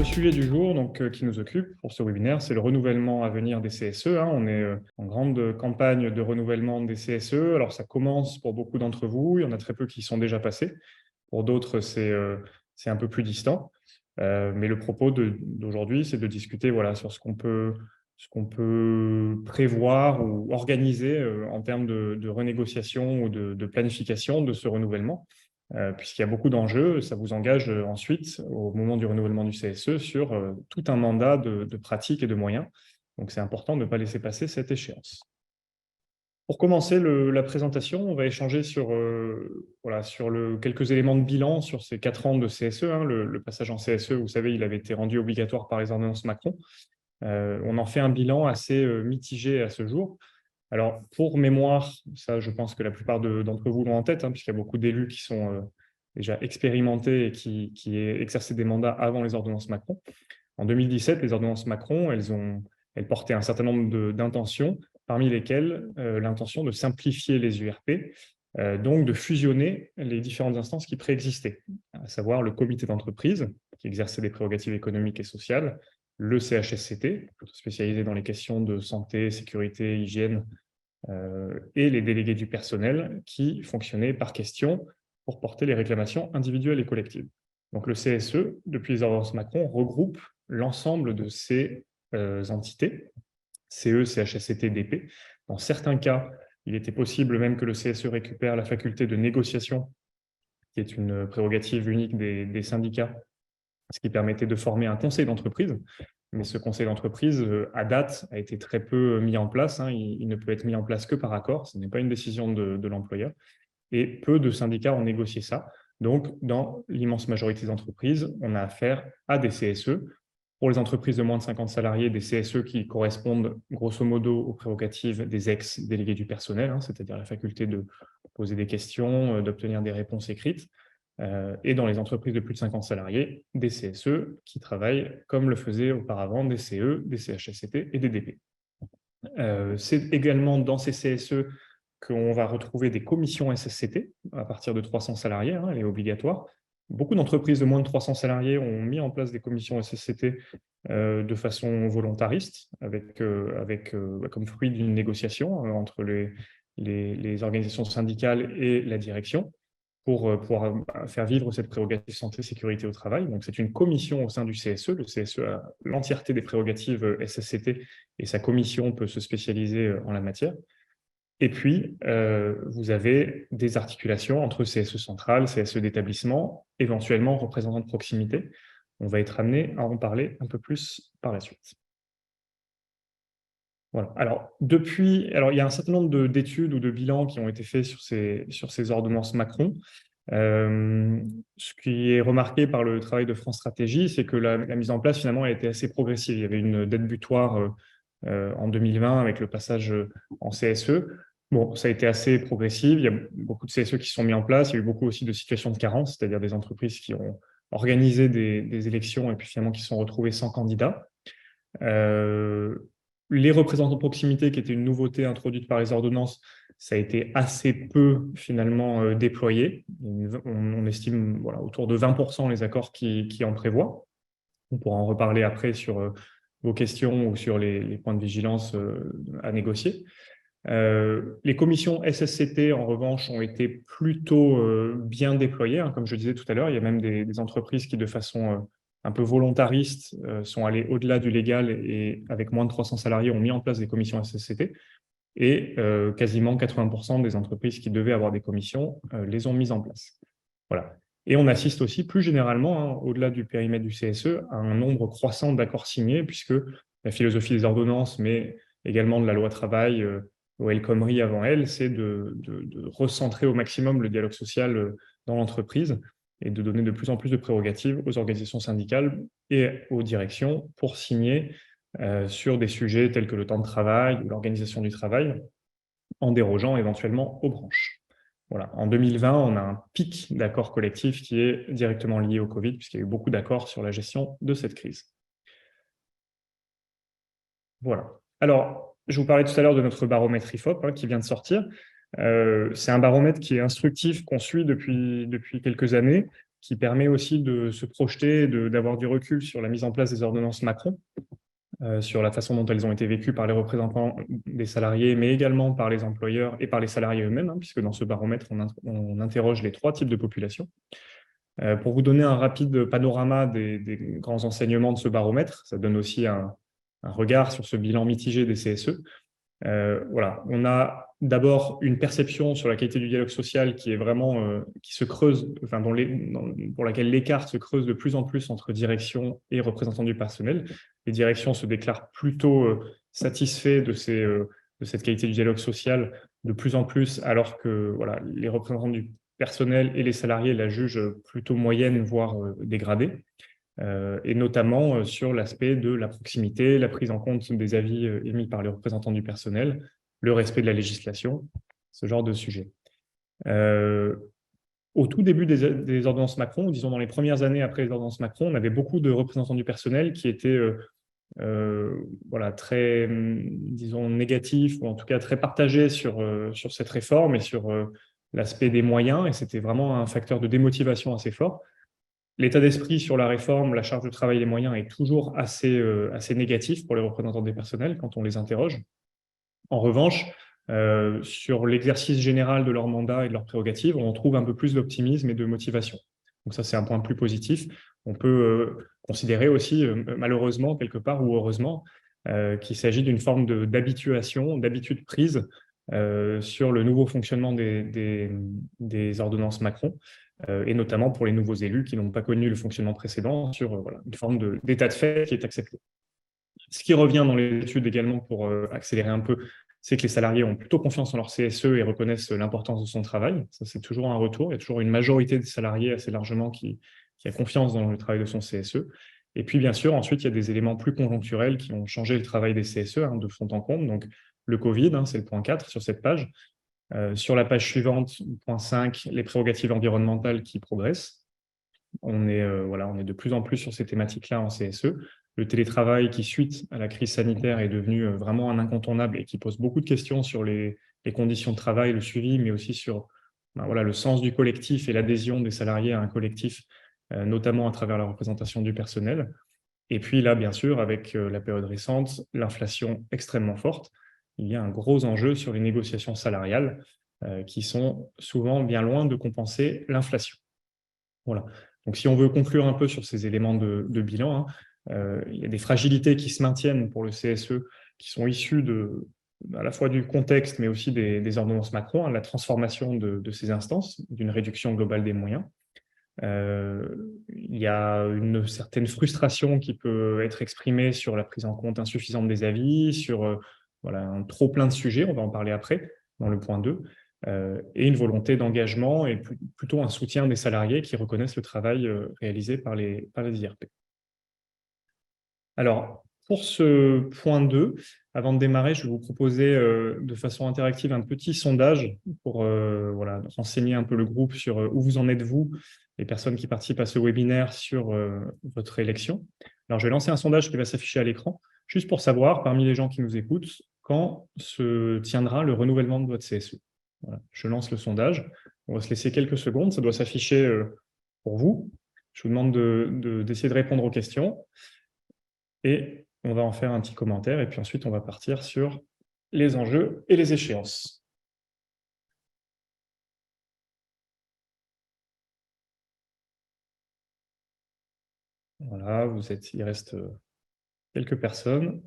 le sujet du jour qui nous occupe pour ce webinaire, c'est le renouvellement à venir des CSE. On est en grande campagne de renouvellement des CSE. Alors, ça commence pour beaucoup d'entre vous. Il y en a très peu qui y sont déjà passés. Pour d'autres, c'est un peu plus distant. Mais le propos d'aujourd'hui, c'est de discuter sur ce qu'on peut prévoir ou organiser en termes de renégociation ou de planification de ce renouvellement. Puisqu'il y a beaucoup d'enjeux, ça vous engage ensuite, au moment du renouvellement du CSE, sur tout un mandat de pratiques et de moyens. Donc, c'est important de ne pas laisser passer cette échéance. Pour commencer la présentation, on va échanger sur quelques éléments de bilan sur ces 4 ans de CSE. Le passage en CSE, vous savez, il avait été rendu obligatoire par les ordonnances Macron. On en fait un bilan assez mitigé à ce jour. Alors, pour mémoire, ça, je pense que la plupart d'entre vous l'ont en tête, puisqu'il y a beaucoup d'élus qui sont déjà expérimentés et qui exerçaient des mandats avant les ordonnances Macron. En 2017, les ordonnances Macron, elles portaient un certain nombre d'intentions, parmi lesquelles l'intention de simplifier les URP, donc de fusionner les différentes instances qui préexistaient, à savoir le comité d'entreprise, qui exerçait des prérogatives économiques et sociales, le CHSCT, spécialisé dans les questions de santé, sécurité, hygiène, et les délégués du personnel qui fonctionnaient par question pour porter les réclamations individuelles et collectives. Donc le CSE, depuis les ordonnances Macron, regroupe l'ensemble de ces entités, CE, CHSCT, DP. Dans certains cas, il était possible même que le CSE récupère la faculté de négociation, qui est une prérogative unique des syndicats, ce qui permettait de former un conseil d'entreprise. Mais ce conseil d'entreprise, à date, a été très peu mis en place. Il ne peut être mis en place que par accord. Ce n'est pas une décision de l'employeur. Et peu de syndicats ont négocié ça. Donc, dans l'immense majorité des entreprises, on a affaire à des CSE. Pour les entreprises de moins de 50 salariés, des CSE qui correspondent grosso modo aux prérogatives des ex-délégués du personnel, c'est-à-dire la faculté de poser des questions, d'obtenir des réponses écrites. Et dans les entreprises de plus de 50 salariés, des CSE qui travaillent comme le faisaient auparavant des CE, des CHSCT et des DP. C'est également dans ces CSE qu'on va retrouver des commissions SSCT à partir de 300 salariés, elle est obligatoire. Beaucoup d'entreprises de moins de 300 salariés ont mis en place des commissions SSCT de façon volontariste, comme fruit d'une négociation entre les organisations syndicales et la direction, pour pouvoir faire vivre cette prérogative santé, sécurité au travail. Donc, c'est une commission au sein du CSE. Le CSE a l'entièreté des prérogatives SSCT et sa commission peut se spécialiser en la matière. Et puis, vous avez des articulations entre CSE central, CSE d'établissement, éventuellement représentants de proximité. On va être amené à en parler un peu plus par la suite. Voilà. Alors, il y a un certain nombre d'études ou de bilans qui ont été faits sur ces ordonnances Macron. Ce qui est remarqué par le travail de France Stratégie, c'est que la mise en place, finalement, a été assez progressive. Il y avait une date butoir en 2020 avec le passage en CSE. Bon, ça a été assez progressif. Il y a beaucoup de CSE qui se sont mis en place. Il y a eu beaucoup aussi de situations de carence, c'est-à-dire des entreprises qui ont organisé des élections et puis finalement qui se sont retrouvées sans candidat. Les représentants de proximité, qui étaient une nouveauté introduite par les ordonnances, ça a été assez peu finalement déployé. On estime autour de 20% les accords qui en prévoient. On pourra en reparler après sur vos questions ou sur les points de vigilance à négocier. Les commissions SSCT, en revanche, ont été plutôt bien déployées. Comme je disais tout à l'heure, il y a même des entreprises qui, de façon un peu volontariste, sont allées au-delà du légal et, avec moins de 300 salariés, ont mis en place des commissions SSCT. Et quasiment 80% des entreprises qui devaient avoir des commissions les ont mises en place. Voilà. Et on assiste aussi plus généralement, au-delà du périmètre du CSE, à un nombre croissant d'accords signés, puisque la philosophie des ordonnances, mais également de la loi travail, au El Khomri avant elle, c'est de recentrer au maximum le dialogue social dans l'entreprise et de donner de plus en plus de prérogatives aux organisations syndicales et aux directions pour signer sur des sujets tels que le temps de travail ou l'organisation du travail, en dérogeant éventuellement aux branches. Voilà. En 2020, on a un pic d'accords collectifs qui est directement lié au Covid, puisqu'il y a eu beaucoup d'accords sur la gestion de cette crise. Voilà. Alors, je vous parlais tout à l'heure de notre baromètre IFOP qui vient de sortir. C'est un baromètre qui est instructif, qu'on suit depuis quelques années. qui permet aussi de se projeter, d'avoir du recul sur la mise en place des ordonnances Macron, sur la façon dont elles ont été vécues par les représentants des salariés, mais également par les employeurs et par les salariés eux-mêmes, hein, puisque dans ce baromètre, on interroge les 3 types de populations. Pour vous donner un rapide panorama des grands enseignements de ce baromètre, ça donne aussi un regard sur ce bilan mitigé des CSE. Voilà, on a d'abord une perception sur la qualité du dialogue social qui est vraiment qui se creuse, enfin pour laquelle l'écart se creuse de plus en plus entre direction et représentants du personnel. Les directions se déclarent plutôt satisfaits de cette qualité du dialogue social de plus en plus, alors que voilà, les représentants du personnel et les salariés la jugent plutôt moyenne, voire dégradée. Et notamment sur l'aspect de la proximité, la prise en compte des avis émis par les représentants du personnel, le respect de la législation, ce genre de sujet. Au tout début des ordonnances Macron, disons dans les premières années après les ordonnances Macron, on avait beaucoup de représentants du personnel qui étaient voilà, très, disons, négatifs, ou en tout cas très partagés sur cette réforme et sur l'aspect des moyens, et c'était vraiment un facteur de démotivation assez fort. L'état d'esprit sur la réforme, la charge de travail et les moyens est toujours assez négatif pour les représentants des personnels quand on les interroge. En revanche, sur l'exercice général de leur mandat et de leurs prérogatives, on trouve un peu plus d'optimisme et de motivation. Donc ça, c'est un point plus positif. On peut considérer aussi, malheureusement, quelque part, ou heureusement, qu'il s'agit d'une forme d'habituation, d'habitude prise sur le nouveau fonctionnement des ordonnances Macron, et notamment pour les nouveaux élus qui n'ont pas connu le fonctionnement précédent, sur voilà, une forme d'état de fait qui est accepté. Ce qui revient dans les études également, pour accélérer un peu, c'est que les salariés ont plutôt confiance en leur CSE et reconnaissent l'importance de son travail. Ça, c'est toujours un retour. Il y a toujours une majorité des salariés assez largement qui a confiance dans le travail de son CSE. Et puis, bien sûr, ensuite, il y a des éléments plus conjoncturels qui ont changé le travail des CSE de fond en comble. Donc, le Covid, c'est le point 4 sur cette page. Sur la page suivante, point 5, les prérogatives environnementales qui progressent. On est de plus en plus sur ces thématiques-là en CSE. Le télétravail qui, suite à la crise sanitaire, est devenu vraiment un incontournable et qui pose beaucoup de questions sur les conditions de travail, le suivi, mais aussi sur le sens du collectif et l'adhésion des salariés à un collectif, notamment à travers la représentation du personnel. Et puis là, bien sûr, avec la période récente, l'inflation extrêmement forte, il y a un gros enjeu sur les négociations salariales qui sont souvent bien loin de compenser l'inflation. Voilà. Donc, si on veut conclure un peu sur ces éléments de bilan, il y a des fragilités qui se maintiennent pour le CSE, qui sont issues à la fois du contexte, mais aussi des ordonnances Macron, la transformation de ces instances, d'une réduction globale des moyens. Il y a une certaine frustration qui peut être exprimée sur la prise en compte insuffisante des avis, sur un trop plein de sujets, on va en parler après, dans le point 2, et une volonté d'engagement et plutôt un soutien des salariés qui reconnaissent le travail réalisé par les IRP. Alors, pour ce point 2, avant de démarrer, je vais vous proposer de façon interactive un petit sondage pour renseigner un peu le groupe sur où vous en êtes, vous, les personnes qui participent à ce webinaire, sur votre élection. Alors, je vais lancer un sondage qui va s'afficher à l'écran, juste pour savoir, parmi les gens qui nous écoutent, quand se tiendra le renouvellement de votre CSE. Voilà, je lance le sondage. On va se laisser quelques secondes. Ça doit s'afficher pour vous. Je vous demande d'essayer de répondre aux questions. Et on va en faire un petit commentaire. Et puis ensuite, on va partir sur les enjeux et les échéances. Voilà, il reste quelques personnes.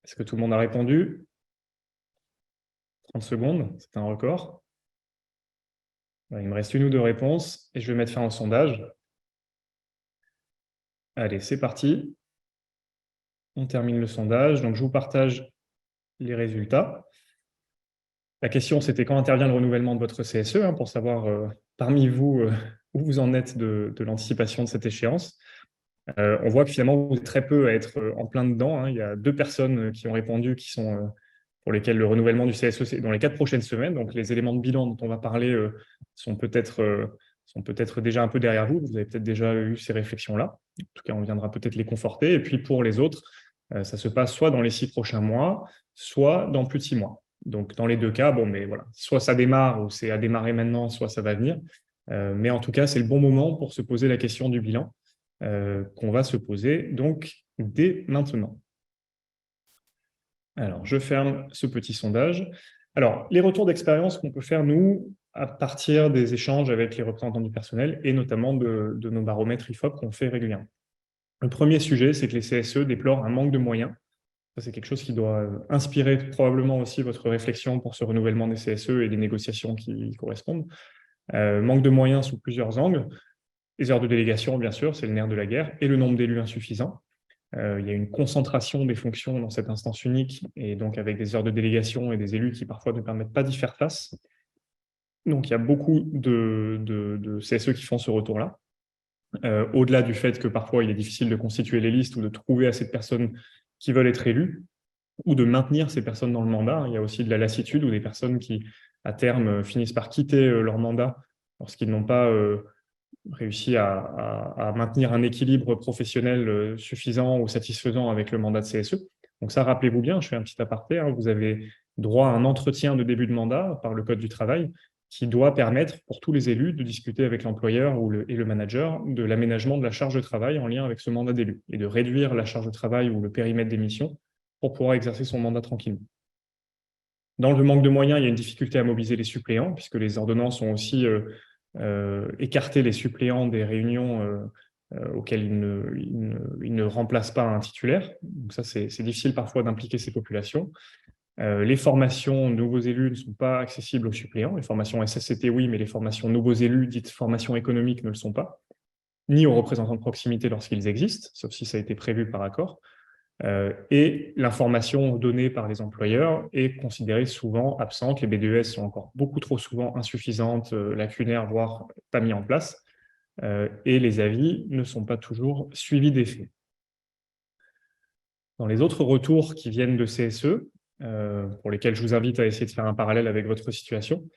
Est-ce que tout le monde a répondu? 30 secondes, c'est un record. Il me reste 1 ou 2 réponses et je vais mettre fin au sondage. Allez, c'est parti. On termine le sondage. Donc, je vous partage les résultats. La question, c'était quand intervient le renouvellement de votre CSE, pour savoir parmi vous où vous en êtes de l'anticipation de cette échéance. On voit que finalement, vous êtes très peu à être en plein dedans. Il y a 2 personnes qui ont répondu, pour lesquelles le renouvellement du CSE, c'est dans les 4 prochaines semaines. Donc, les éléments de bilan dont on va parler sont peut-être déjà un peu derrière vous. Vous avez peut-être déjà eu ces réflexions-là. En tout cas, on viendra peut-être les conforter. Et puis, pour les autres, ça se passe soit dans les 6 prochains mois, soit dans plus de 6 mois. Donc, dans les deux cas, bon, mais voilà, soit ça démarre ou c'est à démarrer maintenant, soit ça va venir. Mais en tout cas, c'est le bon moment pour se poser la question du bilan qu'on va se poser donc dès maintenant. Alors, je ferme ce petit sondage. Alors, les retours d'expérience qu'on peut faire, nous, à partir des échanges avec les représentants du personnel et notamment de nos baromètres IFOP qu'on fait régulièrement. Le premier sujet, c'est que les CSE déplorent un manque de moyens. Ça, c'est quelque chose qui doit inspirer probablement aussi votre réflexion pour ce renouvellement des CSE et les négociations qui y correspondent. Manque de moyens sous plusieurs angles. Les heures de délégation, bien sûr, c'est le nerf de la guerre, et le nombre d'élus insuffisant. Il y a une concentration des fonctions dans cette instance unique, et donc avec des heures de délégation et des élus qui parfois ne permettent pas d'y faire face. Donc il y a beaucoup de CSE qui font ce retour-là. Au-delà du fait que parfois il est difficile de constituer les listes ou de trouver assez de personnes qui veulent être élues, ou de maintenir ces personnes dans le mandat. Il y a aussi de la lassitude ou des personnes qui, à terme, finissent par quitter leur mandat lorsqu'ils n'ont pas réussi à maintenir un équilibre professionnel suffisant ou satisfaisant avec le mandat de CSE. Donc ça, rappelez-vous bien, je fais un petit aparté, hein, vous avez droit à un entretien de début de mandat par le Code du travail qui doit permettre pour tous les élus de discuter avec l'employeur et le manager de l'aménagement de la charge de travail en lien avec ce mandat d'élu et de réduire la charge de travail ou le périmètre des missions pour pouvoir exercer son mandat tranquillement. Dans le manque de moyens, il y a une difficulté à mobiliser les suppléants, puisque les ordonnances ont aussi écarté les suppléants des réunions auxquelles ils ne remplacent pas un titulaire. Donc ça, c'est difficile parfois d'impliquer ces populations. Les formations nouveaux élus ne sont pas accessibles aux suppléants. Les formations SSCT, oui, mais les formations nouveaux élus, dites formations économiques, ne le sont pas, ni aux représentants de proximité lorsqu'ils existent, sauf si ça a été prévu par accord. Et l'information donnée par les employeurs est considérée souvent absente. Les BDES sont encore beaucoup trop souvent insuffisantes, lacunaires, voire pas mis en place. Et les avis ne sont pas toujours suivis des faits. Dans les autres retours qui viennent de CSE, pour lesquels je vous invite à essayer de faire un parallèle avec votre situation,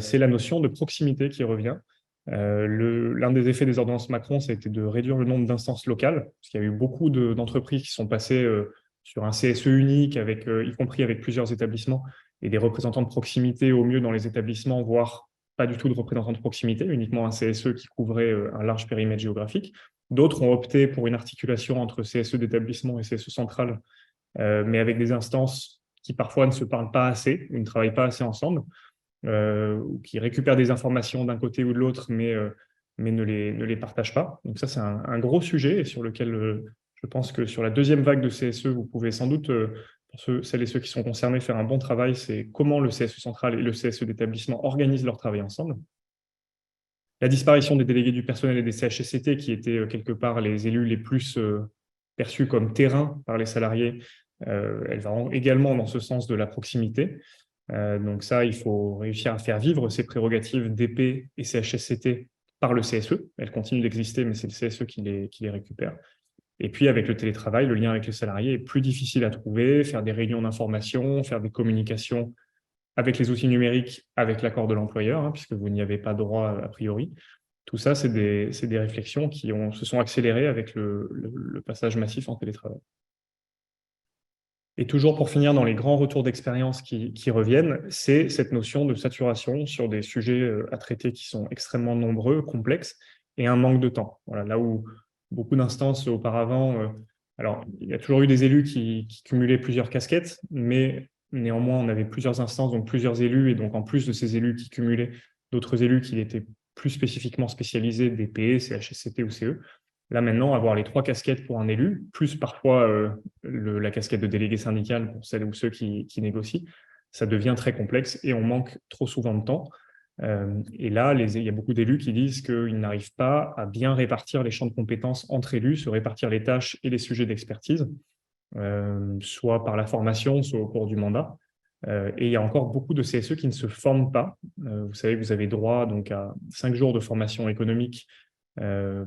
c'est la notion de proximité qui revient. L'un des effets des ordonnances Macron, ça a été de réduire le nombre d'instances locales, parce qu'il y a eu beaucoup d'entreprises qui sont passées sur un CSE unique, y compris avec plusieurs établissements, et des représentants de proximité au mieux dans les établissements, voire pas du tout de représentants de proximité, uniquement un CSE qui couvrait un large périmètre géographique. D'autres ont opté pour une articulation entre CSE d'établissement et CSE central, mais avec des instances qui parfois ne se parlent pas assez, ou ne travaillent pas assez ensemble, ou qui récupèrent des informations d'un côté ou de l'autre, mais ne les partagent pas. Donc ça, c'est un gros sujet et sur lequel je pense que sur la deuxième vague de CSE, vous pouvez sans doute, pour celles et ceux qui sont concernés, faire un bon travail. C'est comment le CSE central et le CSE d'établissement organisent leur travail ensemble. La disparition des délégués du personnel et des CHSCT, qui étaient quelque part les élus les plus perçus comme terrain par les salariés, elle va également dans ce sens de la proximité. Donc ça, il faut réussir à faire vivre ces prérogatives d'épée et CHSCT par le CSE. Elles continuent d'exister, mais c'est le CSE qui les récupère. Et puis, avec le télétravail, le lien avec les salariés est plus difficile à trouver, faire des réunions d'information, faire des communications avec les outils numériques, avec l'accord de l'employeur, hein, puisque vous n'y avez pas droit a priori. Tout ça, c'est des réflexions qui se sont accélérées avec le passage massif en télétravail. Et toujours pour finir, dans les grands retours d'expérience qui reviennent, c'est cette notion de saturation sur des sujets à traiter qui sont extrêmement nombreux, complexes, et un manque de temps. Voilà, là où beaucoup d'instances auparavant, alors il y a toujours eu des élus qui cumulaient plusieurs casquettes, mais néanmoins on avait plusieurs instances, donc plusieurs élus, et donc en plus de ces élus qui cumulaient d'autres élus qui étaient plus spécifiquement spécialisés, DP, CHSCT ou CE. Là, maintenant, avoir les 3 casquettes pour un élu, plus parfois la casquette de délégué syndical pour celles ou ceux qui négocient, ça devient très complexe et on manque trop souvent de temps. Et là, il y a beaucoup d'élus qui disent qu'ils n'arrivent pas à bien répartir les champs de compétences entre élus, se répartir les tâches et les sujets d'expertise, soit par la formation, soit au cours du mandat. Et il y a encore beaucoup de CSE qui ne se forment pas. Vous savez que vous avez droit donc, à 5 jours de formation économique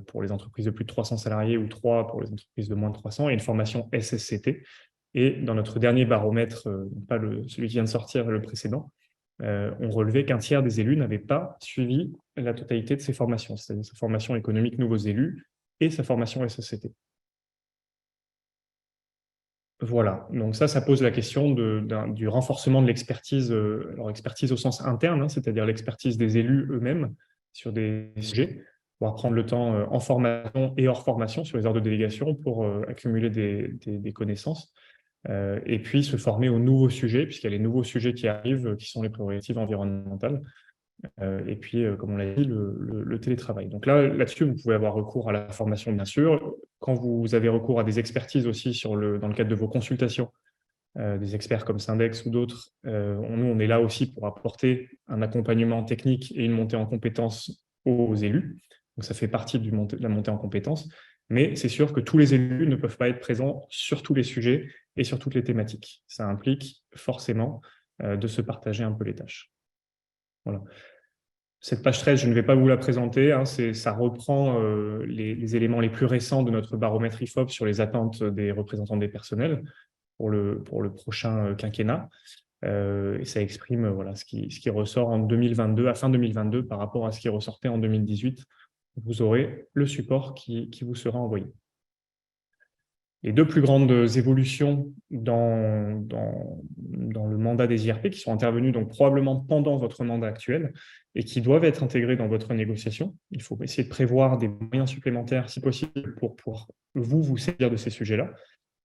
pour les entreprises de plus de 300 salariés ou 3 pour les entreprises de moins de 300, et une formation SSCT. Et dans notre dernier baromètre, pas celui qui vient de sortir, le précédent, on relevait qu'un tiers des élus n'avaient pas suivi la totalité de ces formations, c'est-à-dire sa formation économique nouveaux élus et sa formation SSCT. Voilà, donc ça pose la question du renforcement de l'expertise, alors expertise au sens interne, hein, c'est-à-dire l'expertise des élus eux-mêmes sur des sujets, pouvoir prendre le temps en formation et hors formation sur les heures de délégation pour accumuler des connaissances, et puis se former aux nouveaux sujets, puisqu'il y a les nouveaux sujets qui arrivent, qui sont les prérogatives environnementales. Et puis, comme on l'a dit, le télétravail. Donc là-dessus, vous pouvez avoir recours à la formation, bien sûr. Quand vous avez recours à des expertises aussi dans le cadre de vos consultations, des experts comme Syndex ou d'autres, nous, on est là aussi pour apporter un accompagnement technique et une montée en compétences aux élus. Donc, ça fait partie de la montée en compétences. Mais c'est sûr que tous les élus ne peuvent pas être présents sur tous les sujets et sur toutes les thématiques. Ça implique forcément de se partager un peu les tâches. Voilà. Cette page 13, je ne vais pas vous la présenter, hein, ça reprend les éléments les plus récents de notre baromètre IFOP sur les attentes des représentants des personnels pour le prochain quinquennat. Et ça exprime voilà, ce qui ressort en 2022, à fin 2022, par rapport à ce qui ressortait en 2018. Vous aurez le support qui vous sera envoyé. Les deux plus grandes évolutions dans le mandat des IRP, qui sont intervenues donc probablement pendant votre mandat actuel et qui doivent être intégrées dans votre négociation. Il faut essayer de prévoir des moyens supplémentaires, si possible, pour vous saisir de ces sujets-là.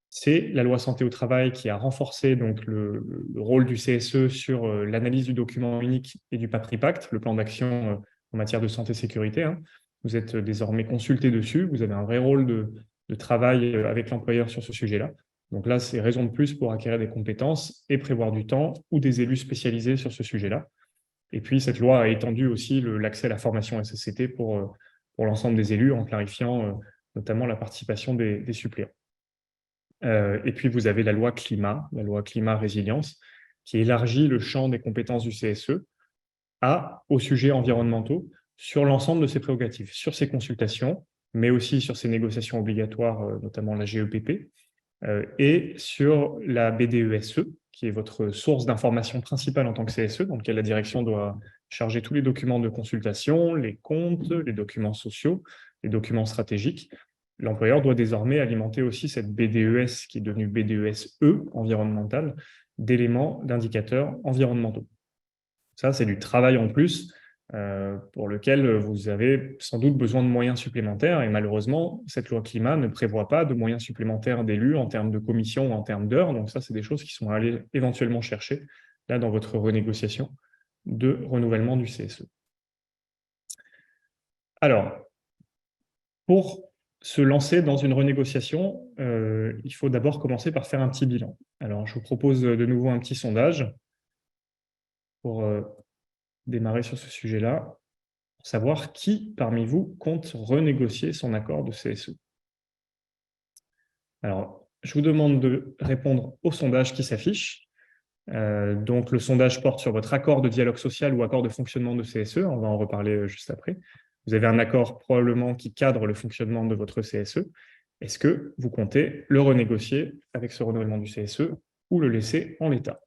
C'est la loi santé au travail qui a renforcé donc, le rôle du CSE sur l'analyse du document unique et du PAPRIPACT, le plan d'action en matière de santé-sécurité. Hein. Vous êtes désormais consulté dessus, vous avez un vrai rôle de travail avec l'employeur sur ce sujet-là. Donc là, c'est raison de plus pour acquérir des compétences et prévoir du temps ou des élus spécialisés sur ce sujet-là. Et puis, cette loi a étendu aussi l'accès à la formation SSCT pour l'ensemble des élus en clarifiant notamment la participation des suppléants. Et puis, vous avez la loi climat résilience, qui élargit le champ des compétences du CSE aux sujets environnementaux sur l'ensemble de ses prérogatives, sur ses consultations, mais aussi sur ses négociations obligatoires, notamment la GEPP, et sur la BDESE, qui est votre source d'information principale en tant que CSE, dans laquelle la direction doit charger tous les documents de consultation, les comptes, les documents sociaux, les documents stratégiques. L'employeur doit désormais alimenter aussi cette BDES, qui est devenue BDESE environnementale, d'éléments, d'indicateurs environnementaux. Ça, c'est du travail en plus pour lequel vous avez sans doute besoin de moyens supplémentaires. Et malheureusement, cette loi climat ne prévoit pas de moyens supplémentaires d'élus en termes de commission ou en termes d'heures. Donc ça, c'est des choses qui sont allées éventuellement chercher là dans votre renégociation de renouvellement du CSE. Alors, pour se lancer dans une renégociation, il faut d'abord commencer par faire un petit bilan. Alors, je vous propose de nouveau un petit sondage pour démarrer sur ce sujet-là, pour savoir qui, parmi vous, compte renégocier son accord de CSE. Alors, je vous demande de répondre au sondage qui s'affiche. Donc, le sondage porte sur votre accord de dialogue social ou accord de fonctionnement de CSE. On va en reparler juste après. Vous avez un accord probablement qui cadre le fonctionnement de votre CSE. Est-ce que vous comptez le renégocier avec ce renouvellement du CSE ou le laisser en l'état?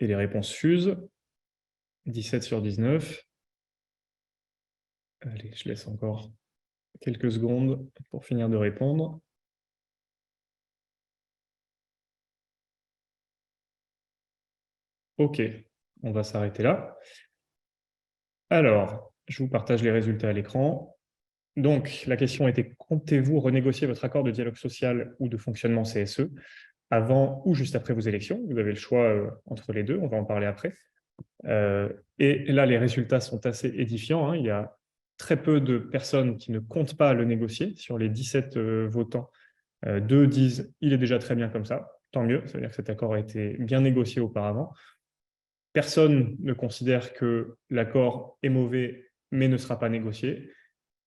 Et les réponses fusent. 17 sur 19. Allez, je laisse encore quelques secondes pour finir de répondre. OK, on va s'arrêter là. Alors, je vous partage les résultats à l'écran. Donc, la question était: comptez-vous renégocier votre accord de dialogue social ou de fonctionnement CSE avant ou juste après vos élections? Vous avez le choix entre les deux, on va en parler après. Et là, les résultats sont assez édifiants, hein. Il y a très peu de personnes qui ne comptent pas le négocier. Sur les 17 votants, 2 disent « il est déjà très bien comme ça », tant mieux, ça veut dire que cet accord a été bien négocié auparavant. Personne ne considère que l'accord est mauvais, mais ne sera pas négocié.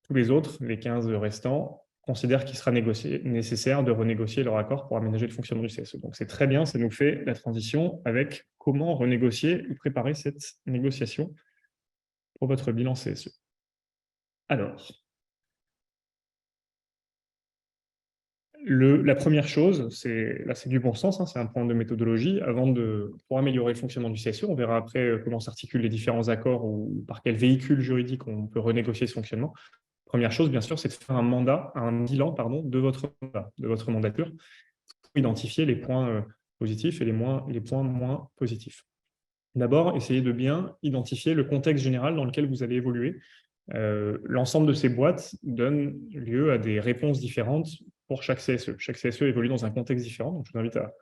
Tous les autres, les 15 restants, considèrent qu'il sera nécessaire de renégocier leur accord pour aménager le fonctionnement du CSE. Donc c'est très bien, ça nous fait la transition avec comment renégocier ou préparer cette négociation pour votre bilan CSE. Alors, la première chose, c'est du bon sens, hein, c'est un point de méthodologie. Pour améliorer le fonctionnement du CSE, on verra après comment s'articulent les différents accords ou par quel véhicule juridique on peut renégocier ce fonctionnement. Première chose, bien sûr, c'est de faire un bilan pardon, de votre mandat, de votre mandature, pour identifier les points positifs et les points moins positifs. D'abord, essayez de bien identifier le contexte général dans lequel vous allez évoluer. L'ensemble de ces boîtes donne lieu à des réponses différentes pour chaque CSE. Chaque CSE évolue dans un contexte différent. Donc, je vous invite à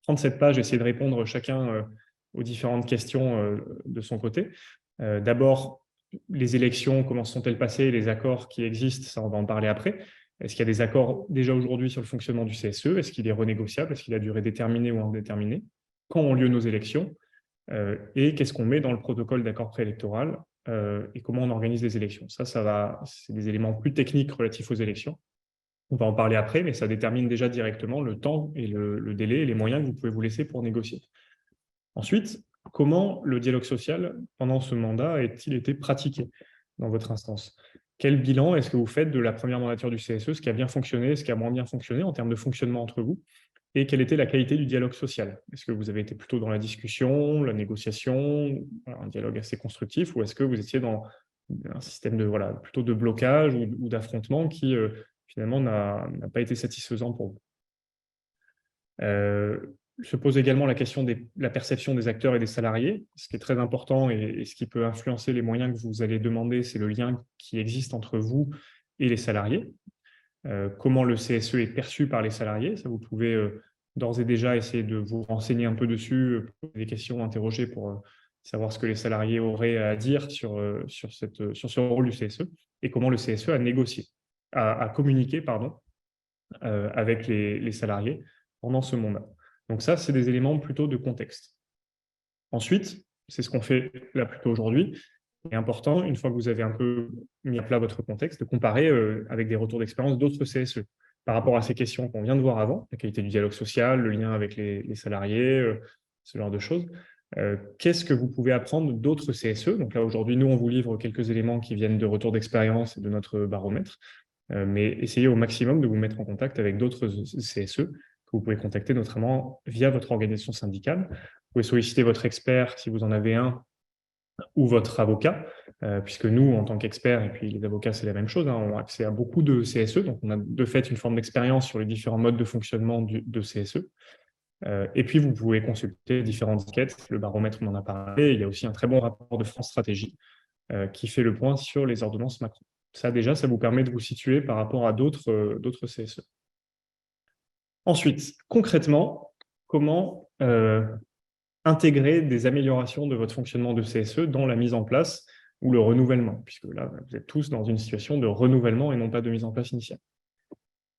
prendre cette page et essayer de répondre chacun aux différentes questions de son côté. D'abord, les élections, comment sont-elles passées, les accords qui existent, ça on va en parler après. Est-ce qu'il y a des accords déjà aujourd'hui sur le fonctionnement du CSE? Est-ce qu'il est renégociable? Est-ce qu'il a durée déterminée ou indéterminée? Quand ont lieu nos élections? Et qu'est-ce qu'on met dans le protocole d'accord préélectoral et comment on organise les élections. C'est des éléments plus techniques relatifs aux élections. On va en parler après, mais ça détermine déjà directement le temps et le délai et les moyens que vous pouvez vous laisser pour négocier. Ensuite, comment le dialogue social, pendant ce mandat, a-t-il été pratiqué dans votre instance? Quel bilan est-ce que vous faites de la première mandature du CSE, ce qui a bien fonctionné, ce qui a moins bien fonctionné en termes de fonctionnement entre vous? Et quelle était la qualité du dialogue social? Est-ce que vous avez été plutôt dans la discussion, la négociation, un dialogue assez constructif, ou est-ce que vous étiez dans un système plutôt de blocage ou d'affrontement qui, finalement, n'a pas été satisfaisant pour vous? Se pose également la question de la perception des acteurs et des salariés. Ce qui est très important et ce qui peut influencer les moyens que vous allez demander, c'est le lien qui existe entre vous et les salariés. Comment le CSE est perçu par les salariés. Ça, vous pouvez d'ores et déjà essayer de vous renseigner un peu dessus, poser des questions, interroger pour savoir ce que les salariés auraient à dire sur ce rôle du CSE et comment le CSE a négocié, a communiqué avec les salariés pendant ce mandat. Donc ça, c'est des éléments plutôt de contexte. Ensuite, c'est ce qu'on fait là plutôt aujourd'hui, est important, une fois que vous avez un peu mis à plat votre contexte, de comparer avec des retours d'expérience d'autres CSE par rapport à ces questions qu'on vient de voir avant, la qualité du dialogue social, le lien avec les salariés, ce genre de choses. Qu'est-ce que vous pouvez apprendre d'autres CSE? Donc là, aujourd'hui, nous, on vous livre quelques éléments qui viennent de retours d'expérience et de notre baromètre, mais essayez au maximum de vous mettre en contact avec d'autres CSE que vous pouvez contacter notamment via votre organisation syndicale. Vous pouvez solliciter votre expert si vous en avez un, ou votre avocat, puisque nous, en tant qu'experts, et puis les avocats, c'est la même chose, ont accès à beaucoup de CSE, donc on a de fait une forme d'expérience sur les différents modes de fonctionnement de CSE. Et puis, vous pouvez consulter différentes enquêtes, le baromètre, on en a parlé, il y a aussi un très bon rapport de France Stratégie qui fait le point sur les ordonnances Macron. Ça, déjà, ça vous permet de vous situer par rapport à d'autres CSE. Ensuite, concrètement, comment intégrer des améliorations de votre fonctionnement de CSE dans la mise en place ou le renouvellement, puisque là, vous êtes tous dans une situation de renouvellement et non pas de mise en place initiale.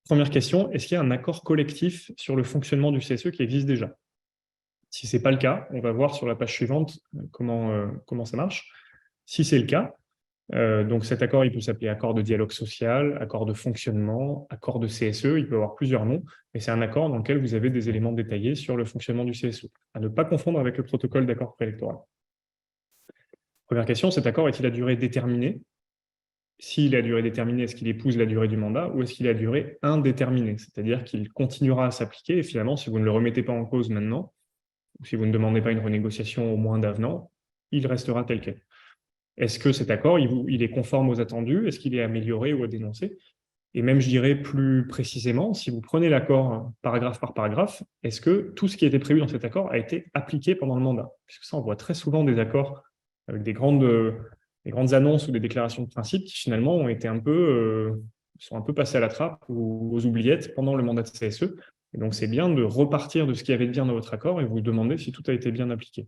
Première question, est-ce qu'il y a un accord collectif sur le fonctionnement du CSE qui existe déjà? Si ce n'est pas le cas, on va voir sur la page suivante comment ça marche. Si c'est le cas, donc cet accord, il peut s'appeler accord de dialogue social, accord de fonctionnement, accord de CSE, il peut avoir plusieurs noms, mais c'est un accord dans lequel vous avez des éléments détaillés sur le fonctionnement du CSE, à ne pas confondre avec le protocole d'accord préélectoral. Première question, cet accord est-il à durée déterminée? S'il est à durée déterminée, est-ce qu'il épouse la durée du mandat ou est-ce qu'il est à durée indéterminée? C'est-à-dire qu'il continuera à s'appliquer et finalement, si vous ne le remettez pas en cause maintenant, ou si vous ne demandez pas une renégociation au moins d'avenant, il restera tel quel. Est-ce que cet accord, il est conforme aux attendus? Est-ce qu'il est amélioré ou à dénoncer? Et même, je dirais plus précisément, si vous prenez l'accord paragraphe par paragraphe, est-ce que tout ce qui était prévu dans cet accord a été appliqué pendant le mandat? Puisque ça, on voit très souvent des accords avec des grandes annonces ou des déclarations de principe qui finalement ont été sont un peu passés à la trappe ou aux oubliettes pendant le mandat de CSE. Et donc, c'est bien de repartir de ce qu'il y avait de bien dans votre accord et vous demander si tout a été bien appliqué.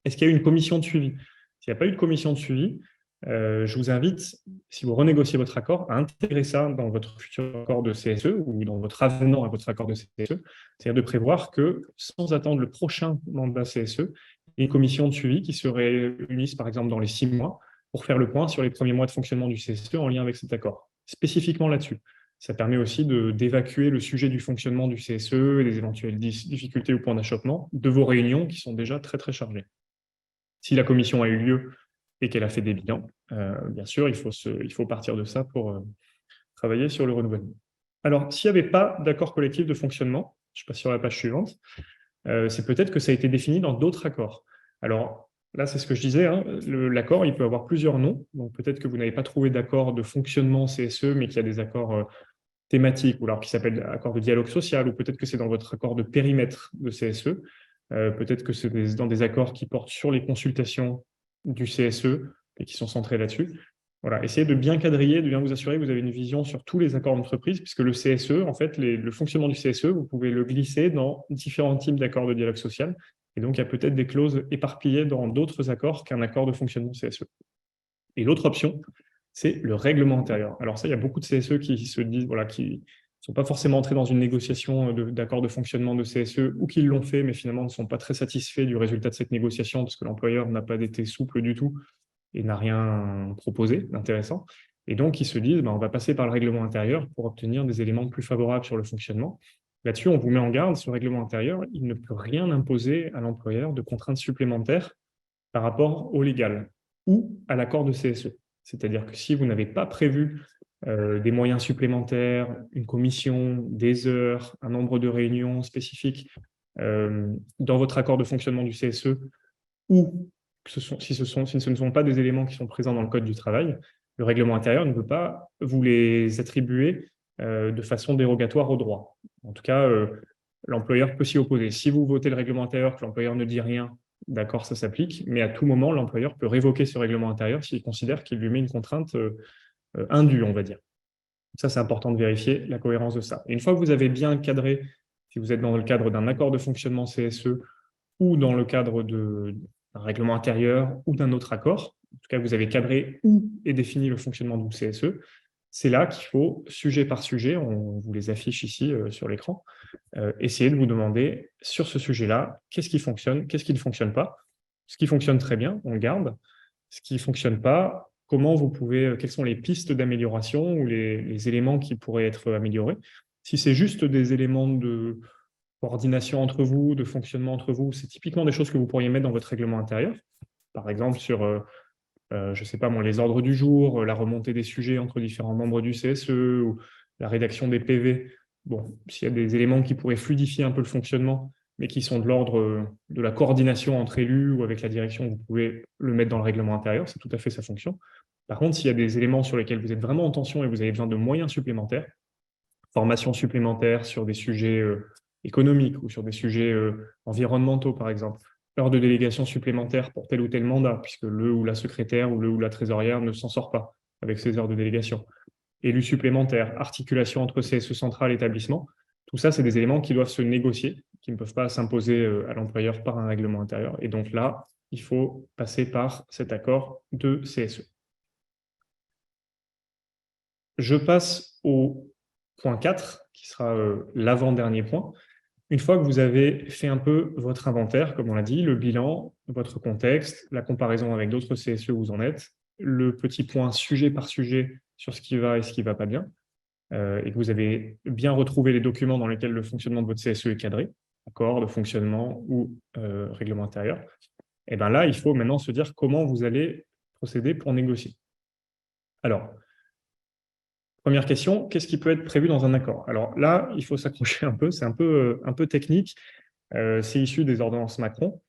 Est-ce qu'il y a eu une commission de suivi? S'il n'y a pas eu de commission de suivi, je vous invite, si vous renégociez votre accord, à intégrer ça dans votre futur accord de CSE ou dans votre avenant à votre accord de CSE, c'est-à-dire de prévoir que, sans attendre le prochain mandat CSE, il y a une commission de suivi qui se réunisse, par exemple, dans les 6 mois, pour faire le point sur les premiers mois de fonctionnement du CSE en lien avec cet accord, spécifiquement là-dessus. Ça permet aussi d'évacuer le sujet du fonctionnement du CSE et des éventuelles difficultés ou points d'achoppement de vos réunions qui sont déjà très, très chargées. Si la commission a eu lieu et qu'elle a fait des bilans, bien sûr, il faut partir de ça pour travailler sur le renouvellement. Alors, s'il n'y avait pas d'accord collectif de fonctionnement, je passe sur la page suivante, c'est peut-être que ça a été défini dans d'autres accords. Alors, là, c'est ce que je disais, hein, l'accord, il peut avoir plusieurs noms. Donc, peut-être que vous n'avez pas trouvé d'accord de fonctionnement CSE, mais qu'il y a des accords thématiques, ou alors qui s'appellent accord de dialogue social, ou peut-être que c'est dans votre accord de périmètre de CSE. Peut-être que c'est dans des accords qui portent sur les consultations du CSE et qui sont centrés là-dessus. Voilà, essayez de bien quadriller, de bien vous assurer que vous avez une vision sur tous les accords d'entreprise, puisque le CSE, en fait, le fonctionnement du CSE, vous pouvez le glisser dans différents types d'accords de dialogue social. Et donc, il y a peut-être des clauses éparpillées dans d'autres accords qu'un accord de fonctionnement CSE. Et l'autre option, c'est le règlement intérieur. Alors ça, il y a beaucoup de CSE qui se disent, voilà, qui ne sont pas forcément entrés dans une négociation d'accord de fonctionnement de CSE ou qui l'ont fait, mais finalement ne sont pas très satisfaits du résultat de cette négociation parce que l'employeur n'a pas été souple du tout et n'a rien proposé d'intéressant. Et donc, ils se disent, on va passer par le règlement intérieur pour obtenir des éléments plus favorables sur le fonctionnement. Là-dessus, on vous met en garde, ce règlement intérieur, il ne peut rien imposer à l'employeur de contraintes supplémentaires par rapport au légal ou à l'accord de CSE. C'est-à-dire que si vous n'avez pas prévu des moyens supplémentaires, une commission, des heures, un nombre de réunions spécifiques dans votre accord de fonctionnement du CSE, ou si ce ne sont pas des éléments qui sont présents dans le Code du travail, le règlement intérieur ne peut pas vous les attribuer de façon dérogatoire au droit. En tout cas, l'employeur peut s'y opposer. Si vous votez le règlement intérieur, que l'employeur ne dit rien, d'accord, ça s'applique, mais à tout moment, l'employeur peut révoquer ce règlement intérieur s'il considère qu'il lui met une contrainte indue, on va dire. Ça, c'est important de vérifier la cohérence de ça. Et une fois que vous avez bien cadré, si vous êtes dans le cadre d'un accord de fonctionnement CSE ou dans le cadre d'un règlement intérieur ou d'un autre accord, en tout cas, vous avez cadré où est défini le fonctionnement du CSE, c'est là qu'il faut, sujet par sujet, on vous les affiche ici sur l'écran, essayer de vous demander sur ce sujet-là, qu'est-ce qui fonctionne, qu'est-ce qui ne fonctionne pas. Ce qui fonctionne très bien, on le garde. Ce qui ne fonctionne pas, comment vous pouvez, quelles sont les pistes d'amélioration ou les éléments qui pourraient être améliorés. Si c'est juste des éléments de coordination entre vous, de fonctionnement entre vous, c'est typiquement des choses que vous pourriez mettre dans votre règlement intérieur. Par exemple, sur, je ne sais pas moi, les ordres du jour, la remontée des sujets entre différents membres du CSE ou la rédaction des PV. Bon, s'il y a des éléments qui pourraient fluidifier un peu le fonctionnement, mais qui sont de l'ordre de la coordination entre élus ou avec la direction, vous pouvez le mettre dans le règlement intérieur, c'est tout à fait sa fonction. Par contre, s'il y a des éléments sur lesquels vous êtes vraiment en tension et vous avez besoin de moyens supplémentaires, formation supplémentaire sur des sujets économiques ou sur des sujets environnementaux, par exemple, heures de délégation supplémentaires pour tel ou tel mandat, puisque le ou la secrétaire ou le ou la trésorière ne s'en sort pas avec ces heures de délégation. Élus supplémentaires, articulation entre CSE central et établissement, tout ça, c'est des éléments qui doivent se négocier, qui ne peuvent pas s'imposer à l'employeur par un règlement intérieur. Et donc là, il faut passer par cet accord de CSE. Je passe au point 4, qui sera l'avant-dernier point. Une fois que vous avez fait un peu votre inventaire, comme on l'a dit, le bilan, votre contexte, la comparaison avec d'autres CSE où vous en êtes, le petit point sujet par sujet sur ce qui va et ce qui ne va pas bien, et que vous avez bien retrouvé les documents dans lesquels le fonctionnement de votre CSE est cadré, accord de fonctionnement ou règlement intérieur, et bien là, il faut maintenant se dire comment vous allez procéder pour négocier. Alors, première question, qu'est-ce qui peut être prévu dans un accord? Alors là, il faut s'accrocher un peu, c'est un peu technique, c'est issu des ordonnances Macron.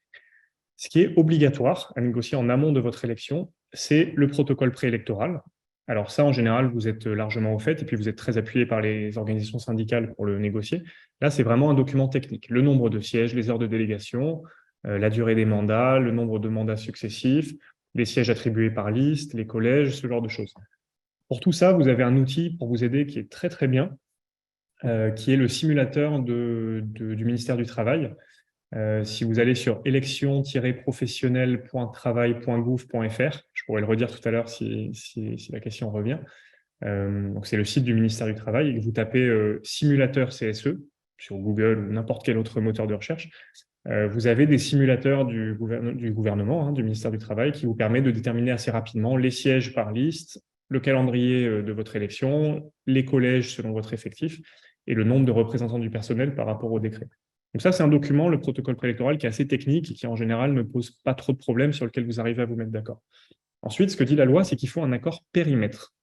Ce qui est obligatoire à négocier en amont de votre élection, c'est le protocole préélectoral. Alors ça, en général, vous êtes largement au fait, et puis vous êtes très appuyé par les organisations syndicales pour le négocier. Là, c'est vraiment un document technique. Le nombre de sièges, les heures de délégation, la durée des mandats, le nombre de mandats successifs, les sièges attribués par liste, les collèges, ce genre de choses. Pour tout ça, vous avez un outil pour vous aider qui est très très bien, qui est le simulateur du ministère du Travail. Si vous allez sur élection-professionnel.travail.gouv.fr, je pourrais le redire tout à l'heure si la question revient. Donc c'est le site du ministère du Travail, et vous tapez simulateur CSE sur Google ou n'importe quel autre moteur de recherche. Vous avez des simulateurs du gouvernement, du ministère du Travail, qui vous permet de déterminer assez rapidement les sièges par liste, le calendrier de votre élection, les collèges selon votre effectif et le nombre de représentants du personnel par rapport au décret. Donc ça, c'est un document, le protocole préélectoral, qui est assez technique et qui, en général, ne pose pas trop de problèmes sur lequel vous arrivez à vous mettre d'accord. Ensuite, ce que dit la loi, c'est qu'il faut un accord périmètre.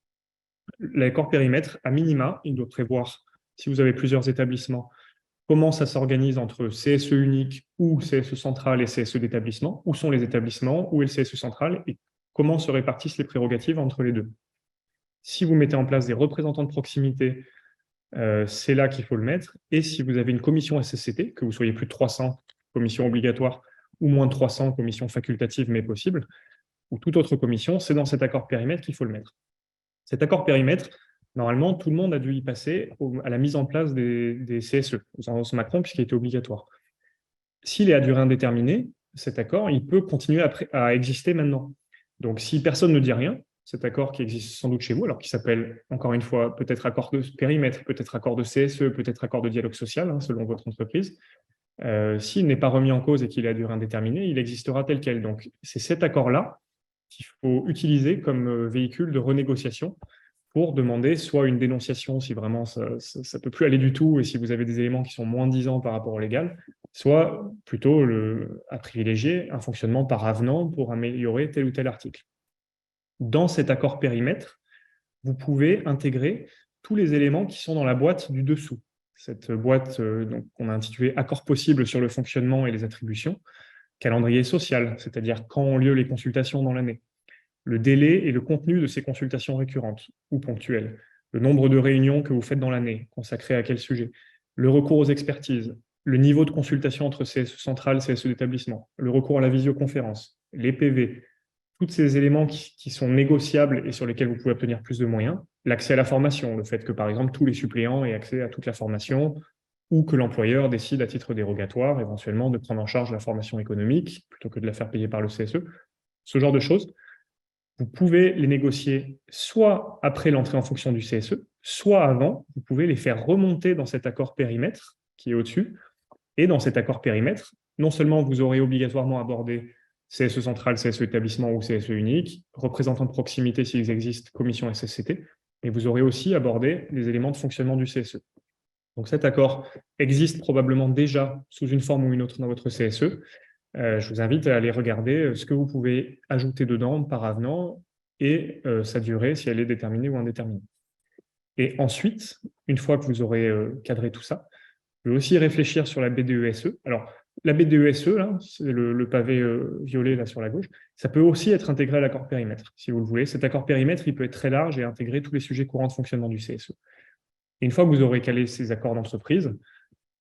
L'accord périmètre, à minima, il doit prévoir, si vous avez plusieurs établissements, comment ça s'organise entre CSE unique ou CSE central et CSE d'établissement, où sont les établissements, où est le CSE central, et comment se répartissent les prérogatives entre les deux. Si vous mettez en place des représentants de proximité, c'est là qu'il faut le mettre. Et si vous avez une commission SSCT, que vous soyez plus de 300 commissions obligatoires ou moins de 300 commissions facultatives mais possibles, ou toute autre commission, c'est dans cet accord périmètre qu'il faut le mettre. Cet accord périmètre, normalement, tout le monde a dû y passer à la mise en place des CSE, aux ordonnances Macron, puisqu'il était obligatoire. S'il est à durée indéterminée, cet accord, il peut continuer à exister maintenant. Donc, si personne ne dit rien, cet accord qui existe sans doute chez vous, alors qui s'appelle, encore une fois, peut-être accord de périmètre, peut-être accord de CSE, peut-être accord de dialogue social, hein, selon votre entreprise, s'il n'est pas remis en cause et qu'il est à durée indéterminée, il existera tel quel. Donc, c'est cet accord-là qu'il faut utiliser comme véhicule de renégociation pour demander soit une dénonciation si vraiment ça ne peut plus aller du tout et si vous avez des éléments qui sont moins disants par rapport au légal, soit plutôt à privilégier un fonctionnement par avenant pour améliorer tel ou tel article. Dans cet accord périmètre, vous pouvez intégrer tous les éléments qui sont dans la boîte du dessous. Cette boîte qu'on a intitulée « Accord possible sur le fonctionnement et les attributions », calendrier social, c'est-à-dire quand ont lieu les consultations dans l'année, le délai et le contenu de ces consultations récurrentes ou ponctuelles, le nombre de réunions que vous faites dans l'année, consacrées à quel sujet, le recours aux expertises, le niveau de consultation entre CSE central et CSE d'établissement, le recours à la visioconférence, les PV, tous ces éléments qui sont négociables et sur lesquels vous pouvez obtenir plus de moyens, l'accès à la formation, le fait que, par exemple, tous les suppléants aient accès à toute la formation, ou que l'employeur décide à titre dérogatoire, éventuellement, de prendre en charge la formation économique, plutôt que de la faire payer par le CSE, ce genre de choses. Vous pouvez les négocier soit après l'entrée en fonction du CSE, soit avant, vous pouvez les faire remonter dans cet accord périmètre qui est au-dessus. Et dans cet accord périmètre, non seulement vous aurez obligatoirement abordé CSE central, CSE établissement ou CSE unique, représentants de proximité s'ils existent, commission SSCT, mais vous aurez aussi abordé les éléments de fonctionnement du CSE. Donc cet accord existe probablement déjà sous une forme ou une autre dans votre CSE. Je vous invite à aller regarder ce que vous pouvez ajouter dedans par avenant et sa durée, si elle est déterminée ou indéterminée. Et ensuite, une fois que vous aurez cadré tout ça, vous pouvez aussi réfléchir sur la BDESE. Alors, la BDESE, là, c'est le pavé violet là sur la gauche, ça peut aussi être intégré à l'accord périmètre, si vous le voulez. Cet accord périmètre, il peut être très large et intégrer tous les sujets courants de fonctionnement du CSE. Et une fois que vous aurez calé ces accords d'entreprise,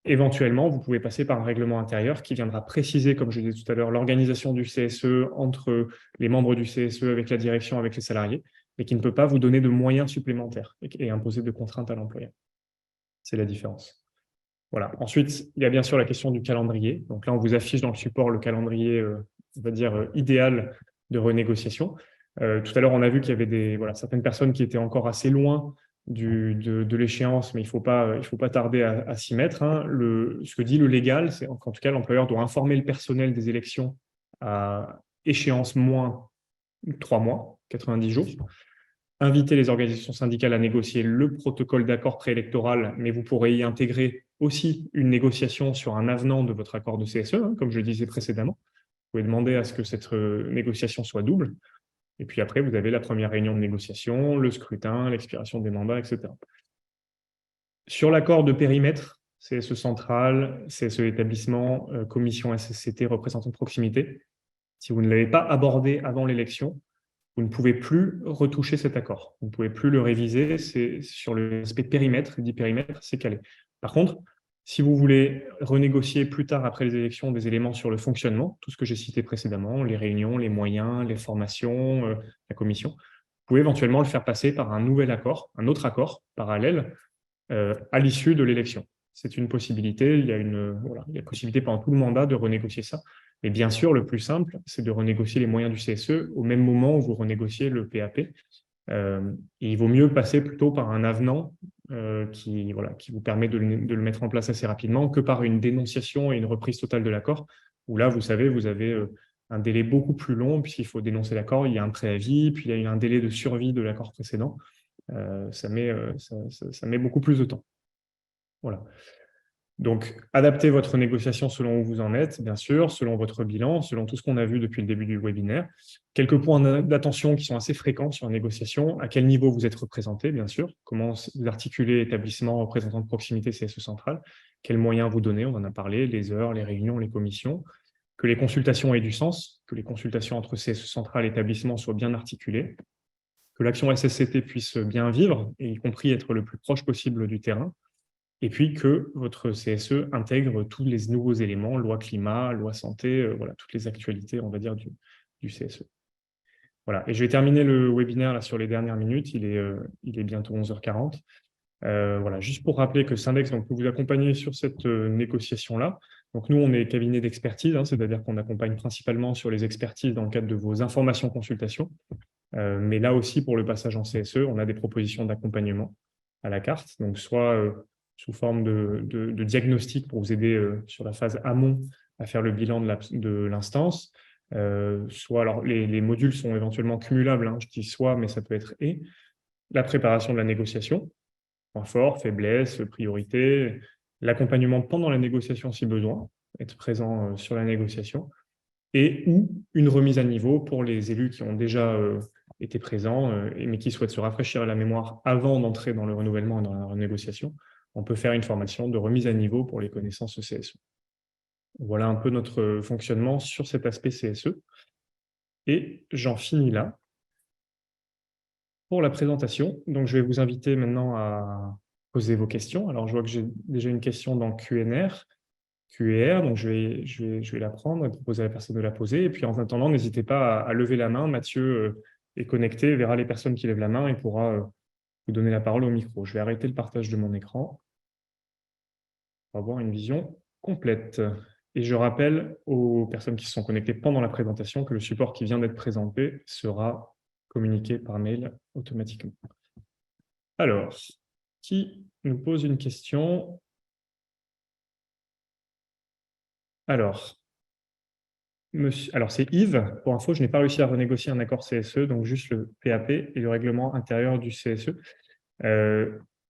éventuellement, vous pouvez passer par un règlement intérieur qui viendra préciser, comme je disais tout à l'heure, l'organisation du CSE entre les membres du CSE, avec la direction, avec les salariés, mais qui ne peut pas vous donner de moyens supplémentaires et imposer de contraintes à l'employeur. C'est la différence. Voilà. Ensuite, il y a bien sûr la question du calendrier. Donc là, on vous affiche dans le support le calendrier, on va dire, idéal de renégociation. Tout à l'heure, on a vu qu'il y avait certaines personnes qui étaient encore assez loin de l'échéance, mais il ne faut pas tarder à s'y mettre. Hein. Ce que dit le légal, c'est qu'en tout cas, l'employeur doit informer le personnel des élections à échéance moins 3 mois, 90 jours. Inviter les organisations syndicales à négocier le protocole d'accord préélectoral, mais vous pourrez y intégrer aussi une négociation sur un avenant de votre accord de CSE, hein, comme je le disais précédemment. Vous pouvez demander à ce que cette négociation soit double. Et puis après, vous avez la première réunion de négociation, le scrutin, l'expiration des mandats, etc. Sur l'accord de périmètre, CSE central, CSE établissement, commission SSCT, représentant de proximité, si vous ne l'avez pas abordé avant l'élection, vous ne pouvez plus retoucher cet accord. Vous ne pouvez plus le réviser. C'est sur l'aspect périmètre, dit périmètre, c'est calé. Par contre, si vous voulez renégocier plus tard après les élections des éléments sur le fonctionnement, tout ce que j'ai cité précédemment, les réunions, les moyens, les formations, la commission, vous pouvez éventuellement le faire passer par un nouvel accord, un autre accord parallèle à l'issue de l'élection. C'est une possibilité. Il y a possibilité pendant tout le mandat de renégocier ça. Mais bien sûr, le plus simple, c'est de renégocier les moyens du CSE au même moment où vous renégociez le PAP. Et il vaut mieux passer plutôt par un avenant qui vous permet de le mettre en place assez rapidement que par une dénonciation et une reprise totale de l'accord, où là, vous savez, vous avez un délai beaucoup plus long, puisqu'il faut dénoncer l'accord, il y a un préavis, puis il y a un délai de survie de l'accord précédent. Ça met beaucoup plus de temps. Voilà. Donc, adaptez votre négociation selon où vous en êtes, bien sûr, selon votre bilan, selon tout ce qu'on a vu depuis le début du webinaire. Quelques points d'attention qui sont assez fréquents sur la négociation. À quel niveau vous êtes représenté, bien sûr. Comment vous articulez établissement, représentant de proximité, CSE central. quels moyens vous donnez, on en a parlé, les heures, les réunions, les commissions, que les consultations aient du sens, que les consultations entre CSE central et établissement soient bien articulées, que l'action SSCT puisse bien vivre, et y compris être le plus proche possible du terrain, et puis que votre CSE intègre tous les nouveaux éléments, loi climat, loi santé, voilà, toutes les actualités, on va dire, du CSE. Voilà. Et je vais terminer le webinaire là, sur les dernières minutes, il est bientôt 11h40. Voilà, juste pour rappeler que Syndex donc, peut vous accompagner sur cette négociation-là. Donc nous, on est cabinet d'expertise, hein, c'est-à-dire qu'on accompagne principalement sur les expertises dans le cadre de vos informations consultations. Mais là aussi, pour le passage en CSE, on a des propositions d'accompagnement à la carte, donc soit sous forme de diagnostic pour vous aider sur la phase amont à faire le bilan de l'instance, soit, alors les modules sont éventuellement cumulables, hein, je dis soit, mais ça peut être et, la préparation de la négociation, points forts, faiblesses, priorités, l'accompagnement pendant la négociation si besoin, être présent sur la négociation, et ou une remise à niveau pour les élus qui ont déjà été présents, mais qui souhaitent se rafraîchir la mémoire avant d'entrer dans le renouvellement et dans la renégociation. On peut faire une formation de remise à niveau pour les connaissances CSE. Voilà un peu notre fonctionnement sur cet aspect CSE. Et j'en finis là pour la présentation. Donc, je vais vous inviter maintenant à poser vos questions. Alors, je vois que j'ai déjà une question dans QNR. Donc je vais la prendre et proposer à la personne de la poser. Et puis, en attendant, n'hésitez pas à lever la main. Mathieu est connecté, verra les personnes qui lèvent la main et pourra vous donner la parole au micro. Je vais arrêter le partage de mon écran pour avoir une vision complète. Et je rappelle aux personnes qui se sont connectées pendant la présentation que le support qui vient d'être présenté sera communiqué par mail automatiquement. Alors, qui nous pose une question? Alors, c'est Yves. Pour info, je n'ai pas réussi à renégocier un accord CSE, donc juste le PAP et le règlement intérieur du CSE.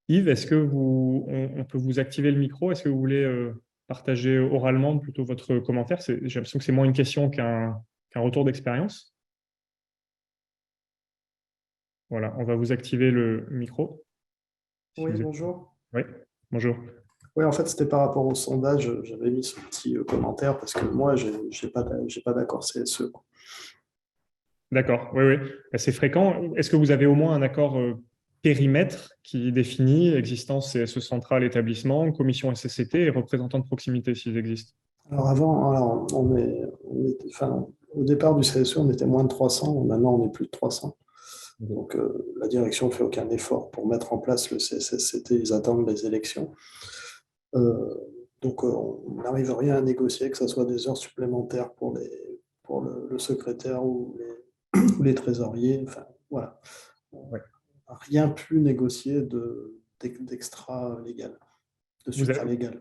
Yves, est-ce que on peut vous activer le micro? Est-ce que vous voulez partager oralement plutôt votre commentaire? J'ai l'impression que c'est moins une question qu'un retour d'expérience. Voilà, on va vous activer le micro. Oui, bonjour. Oui, bonjour. Oui, en fait, c'était par rapport au sondage. J'avais mis ce petit commentaire parce que moi, je n'ai pas d'accord CSE. D'accord, oui, oui. C'est fréquent. Est-ce que vous avez au moins un accord périmètre qui définit existence CSE centrale, établissement, commission SSCT et représentants de proximité s'ils existent? Alors avant, au départ du CSE, on était moins de 300. Maintenant, on est plus de 300. Donc, la direction ne fait aucun effort pour mettre en place le CSSCT. Ils attendent les élections. Donc, on n'arrive rien à négocier, que ce soit des heures supplémentaires pour le secrétaire ou les trésoriers. Enfin, voilà. Ouais. Rien pu négocier d'extra légal, de supra-légal.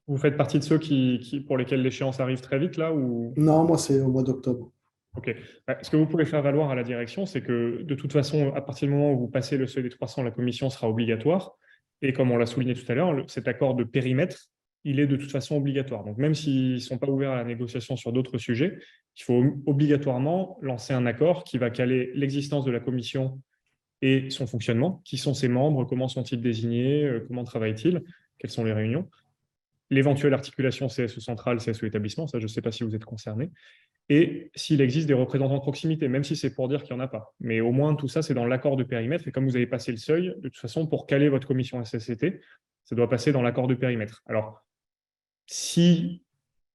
Vous faites partie de ceux pour lesquels l'échéance arrive très vite, là, ou... Non, moi, c'est au mois d'octobre. OK. Ce que vous pouvez faire valoir à la direction, c'est que de toute façon, à partir du moment où vous passez le seuil des 300, la commission sera obligatoire. Et comme on l'a souligné tout à l'heure, cet accord de périmètre, il est de toute façon obligatoire. Donc, même s'ils ne sont pas ouverts à la négociation sur d'autres sujets, il faut obligatoirement lancer un accord qui va caler l'existence de la commission et son fonctionnement. Qui sont ses membres? Comment sont-ils désignés? Comment travaillent-ils? Quelles sont les réunions? L'éventuelle articulation CSE centrale, CSE établissement, ça, je ne sais pas si vous êtes concerné. Et s'il existe des représentants de proximité, même si c'est pour dire qu'il n'y en a pas. Mais au moins, tout ça, c'est dans l'accord de périmètre. Et comme vous avez passé le seuil, de toute façon, pour caler votre commission SSCT, ça doit passer dans l'accord de périmètre. Alors, si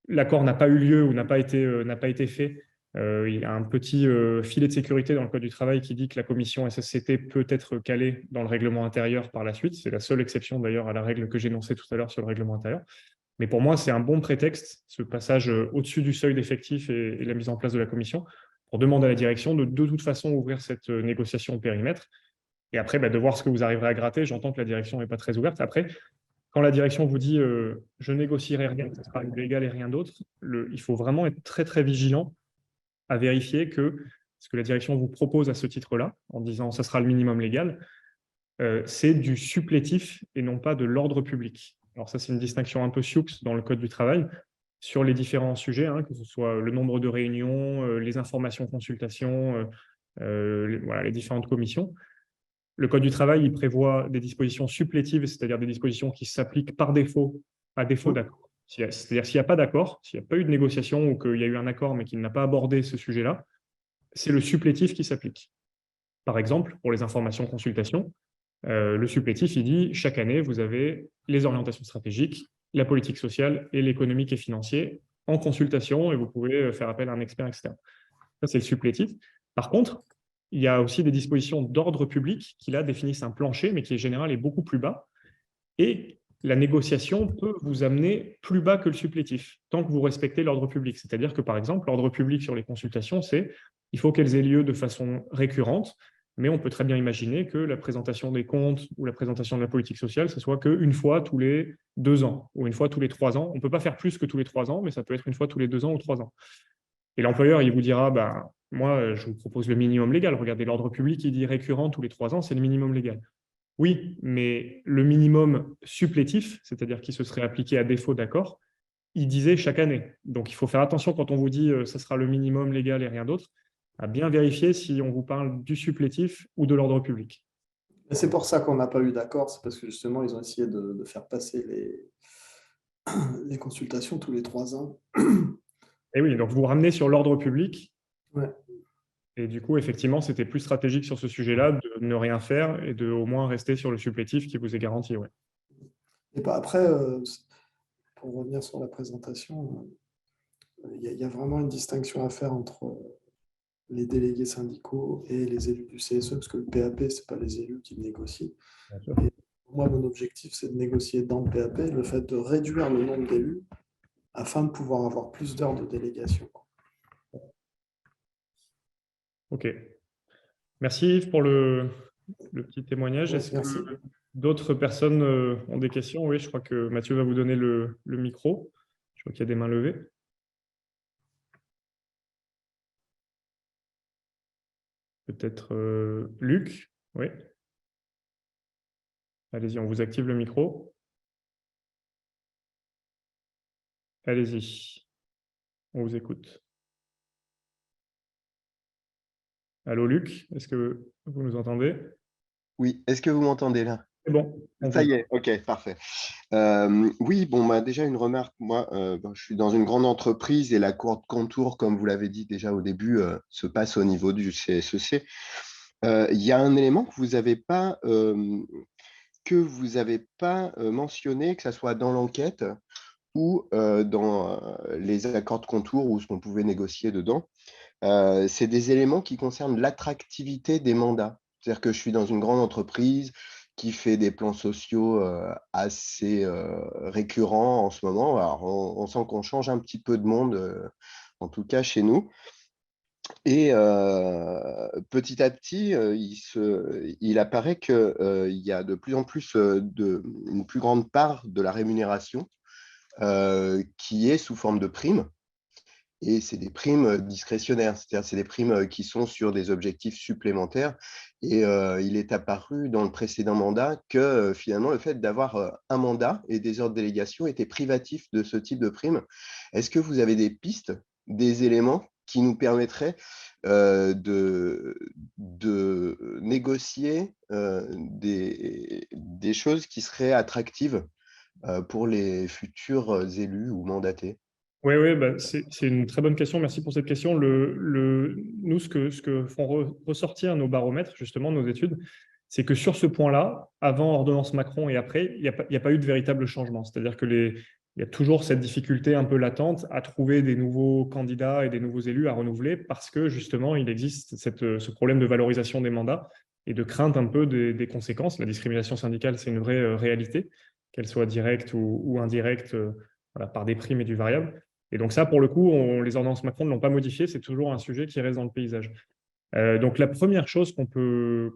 l'accord n'a pas eu lieu ou n'a pas été fait, il y a un petit filet de sécurité dans le Code du travail qui dit que la commission SSCT peut être calée dans le règlement intérieur par la suite. C'est la seule exception d'ailleurs à la règle que j'ai énoncée tout à l'heure sur le règlement intérieur. Mais pour moi, c'est un bon prétexte, ce passage au-dessus du seuil d'effectif et la mise en place de la commission, pour demander à la direction de toute façon ouvrir cette négociation au périmètre. Et après, de voir ce que vous arriverez à gratter. J'entends que la direction n'est pas très ouverte. Après, quand la direction vous dit je négocierai rien, ça sera illégal et rien d'autre, il faut vraiment être très, très vigilant à vérifier que ce que la direction vous propose à ce titre-là, en disant ça sera le minimum légal, c'est du supplétif et non pas de l'ordre public. Alors ça, c'est une distinction un peu sioux dans le Code du travail sur les différents sujets, hein, que ce soit le nombre de réunions, les informations, consultations, les différentes commissions. Le Code du travail, il prévoit des dispositions supplétives, c'est-à-dire des dispositions qui s'appliquent par défaut à défaut d'accord. C'est-à-dire s'il n'y a pas d'accord, s'il n'y a pas eu de négociation ou qu'il y a eu un accord mais qu'il n'a pas abordé ce sujet-là, c'est le supplétif qui s'applique. Par exemple, pour les informations consultation, le supplétif, il dit chaque année, vous avez les orientations stratégiques, la politique sociale et l'économique et financier en consultation et vous pouvez faire appel à un expert externe. Ça, c'est le supplétif. Par contre, il y a aussi des dispositions d'ordre public qui, là, définissent un plancher, mais qui, en général, est beaucoup plus bas. Et la négociation peut vous amener plus bas que le supplétif, tant que vous respectez l'ordre public. C'est-à-dire que, par exemple, l'ordre public sur les consultations, c'est il faut qu'elles aient lieu de façon récurrente, mais on peut très bien imaginer que la présentation des comptes ou la présentation de la politique sociale, ce soit qu'une fois tous les 2 ans ou une fois tous les 3 ans. On ne peut pas faire plus que tous les 3 ans, mais ça peut être une fois tous les 2 ans ou 3 ans. Et l'employeur, il vous dira, ben, moi, je vous propose le minimum légal. Regardez, l'ordre public, il dit récurrent tous les 3 ans, c'est le minimum légal. Oui, mais le minimum supplétif, c'est-à-dire qui se serait appliqué à défaut d'accord, il disait chaque année. Donc, il faut faire attention quand on vous dit ça sera le minimum légal et rien d'autre, à bien vérifier si on vous parle du supplétif ou de l'ordre public. Et c'est pour ça qu'on n'a pas eu d'accord, c'est parce que justement, ils ont essayé de faire passer les consultations tous les 3 ans. Et oui, donc vous ramenez sur l'ordre public. Ouais. Et du coup, effectivement, c'était plus stratégique sur ce sujet-là de ne rien faire et de au moins rester sur le supplétif qui vous est garanti. Ouais. Et pas après, pour revenir sur la présentation, il y a vraiment une distinction à faire entre les délégués syndicaux et les élus du CSE, parce que le PAP, ce n'est pas les élus qui négocient. Et pour moi, mon objectif, c'est de négocier dans le PAP le fait de réduire le nombre d'élus afin de pouvoir avoir plus d'heures de délégation. OK. Merci Yves pour le petit témoignage. Est-ce Merci. que d'autres personnes ont des questions? Oui, je crois que Mathieu va vous donner le micro. Je vois qu'il y a des mains levées. Peut-être Luc? Oui. Allez-y, on vous active le micro. Allez-y, on vous écoute. Allô Luc, est-ce que vous nous entendez? Oui, est-ce que vous m'entendez là? C'est bon. Ça y est, ok, parfait. Oui, bon, bah, déjà une remarque, moi, je suis dans une grande entreprise et la cour de contour, comme vous l'avez dit déjà au début, se passe au niveau du CSEC. Il y a un élément que vous n'avez pas, mentionné, que ce soit dans l'enquête ou dans les accords de contour ou ce qu'on pouvait négocier dedans. C'est des éléments qui concernent l'attractivité des mandats. C'est-à-dire que je suis dans une grande entreprise qui fait des plans sociaux assez récurrents en ce moment. Alors, on sent qu'on change un petit peu de monde, en tout cas chez nous. Et petit à petit, il apparaît qu'il y a de plus en plus une plus grande part de la rémunération qui est sous forme de primes. Et c'est des primes discrétionnaires, c'est-à-dire c'est des primes qui sont sur des objectifs supplémentaires. Et il est apparu dans le précédent mandat que finalement le fait d'avoir un mandat et des heures de délégation était privatif de ce type de primes. Est-ce que vous avez des pistes, des éléments qui nous permettraient de négocier des choses qui seraient attractives pour les futurs élus ou mandatés? Oui, bah, c'est une très bonne question. Merci pour cette question. Nous, ce que font ressortir nos baromètres, justement, nos études, c'est que sur ce point-là, avant ordonnance Macron et après, il n'y a pas eu de véritable changement. C'est-à-dire qu'il y a toujours cette difficulté un peu latente à trouver des nouveaux candidats et des nouveaux élus à renouveler parce que, justement, il existe ce problème de valorisation des mandats et de crainte un peu des conséquences. La discrimination syndicale, c'est une vraie réalité, qu'elle soit directe ou indirecte, voilà, par des primes et du variable. Et donc ça, pour le coup, les ordonnances Macron ne l'ont pas modifié, c'est toujours un sujet qui reste dans le paysage. Donc la première chose qu'on peut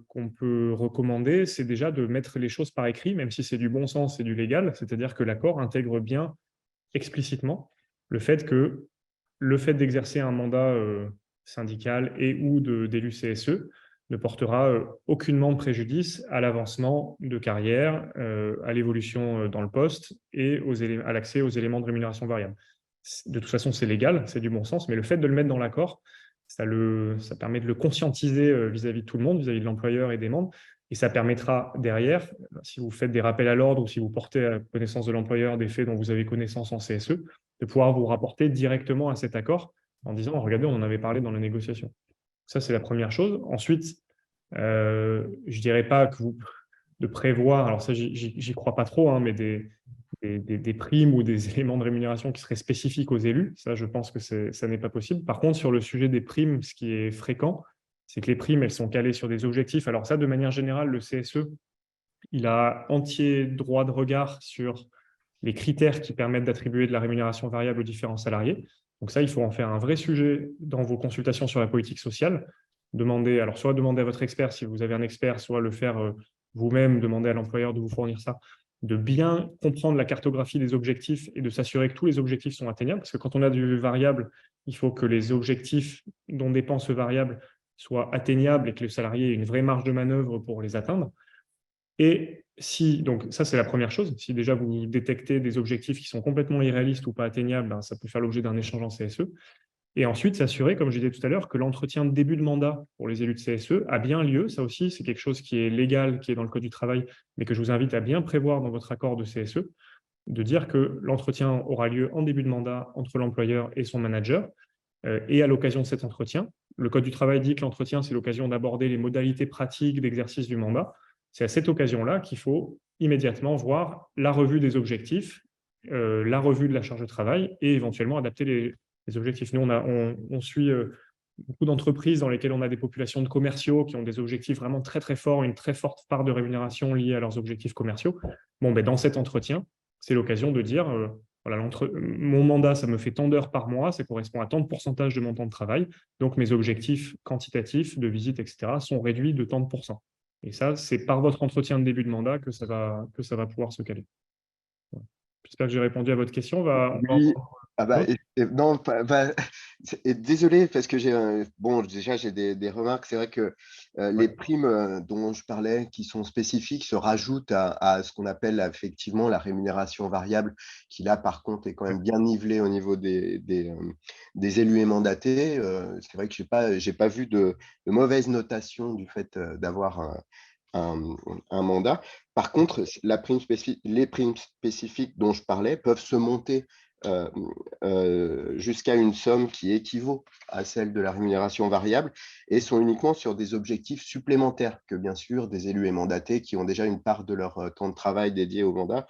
recommander, c'est déjà de mettre les choses par écrit, même si c'est du bon sens et du légal, c'est-à-dire que l'accord intègre bien explicitement le fait d'exercer un mandat syndical et ou d'élu CSE ne portera aucunement préjudice à l'avancement de carrière, à l'évolution dans le poste et à l'accès aux éléments de rémunération variable. De toute façon, c'est légal, c'est du bon sens, mais le fait de le mettre dans l'accord, ça permet de le conscientiser vis-à-vis de tout le monde, vis-à-vis de l'employeur et des membres, Et ça permettra derrière, si vous faites des rappels à l'ordre ou si vous portez à connaissance de l'employeur des faits dont vous avez connaissance en CSE, de pouvoir vous rapporter directement à cet accord en disant, regardez, on en avait parlé dans la négociation. Ça, c'est la première chose. Ensuite, je ne dirais pas que vous de prévoir, alors ça, j'y crois pas trop, hein, mais des primes ou des éléments de rémunération qui seraient spécifiques aux élus. Ça, je pense que ça n'est pas possible. Par contre, sur le sujet des primes, ce qui est fréquent, c'est que les primes, elles sont calées sur des objectifs. Alors ça, de manière générale, le CSE, il a entier droit de regard sur les critères qui permettent d'attribuer de la rémunération variable aux différents salariés. Donc ça, il faut en faire un vrai sujet dans vos consultations sur la politique sociale. Alors soit demander à votre expert si vous avez un expert, soit le faire vous-même, demander à l'employeur de vous fournir ça, de bien comprendre la cartographie des objectifs et de s'assurer que tous les objectifs sont atteignables. Parce que quand on a du variable, il faut que les objectifs dont dépend ce variable soient atteignables et que le salarié ait une vraie marge de manœuvre pour les atteindre. Et donc ça c'est la première chose, si déjà vous détectez des objectifs qui sont complètement irréalistes ou pas atteignables, ben, ça peut faire l'objet d'un échange en CSE. Et ensuite, s'assurer, comme je disais tout à l'heure, que l'entretien de début de mandat pour les élus de CSE a bien lieu. Ça aussi, c'est quelque chose qui est légal, qui est dans le Code du travail, mais que je vous invite à bien prévoir dans votre accord de CSE, de dire que l'entretien aura lieu en début de mandat entre l'employeur et son manager. Et à l'occasion de cet entretien, le Code du travail dit que l'entretien, c'est l'occasion d'aborder les modalités pratiques d'exercice du mandat. C'est à cette occasion-là qu'il faut immédiatement voir la revue des objectifs, la revue de la charge de travail et éventuellement adapter les objectifs. Nous, on suit beaucoup d'entreprises dans lesquelles on a des populations de commerciaux qui ont des objectifs vraiment très, très forts, une très forte part de rémunération liée à leurs objectifs commerciaux. Bon, ben, dans cet entretien, c'est l'occasion de dire, voilà, mon mandat, ça me fait tant d'heures par mois, ça correspond à tant de pourcentage de mon temps de travail, donc mes objectifs quantitatifs de visite, etc., sont réduits de tant de pourcents. Et ça, c'est par votre entretien de début de mandat que ça va pouvoir se caler. J'espère que j'ai répondu à votre question. Oui, non, désolé parce que déjà j'ai des remarques. C'est vrai que les primes dont je parlais, qui sont spécifiques, se rajoutent à ce qu'on appelle effectivement la rémunération variable, qui là par contre est quand même bien nivelée au niveau des élus et mandatés. C'est vrai que j'ai pas vu de mauvaise notation du fait d'avoir un mandat. Par contre, les primes spécifiques dont je parlais peuvent se monter jusqu'à une somme qui équivaut à celle de la rémunération variable et sont uniquement sur des objectifs supplémentaires que, bien sûr, des élus et mandatés qui ont déjà une part de leur temps de travail dédié au mandat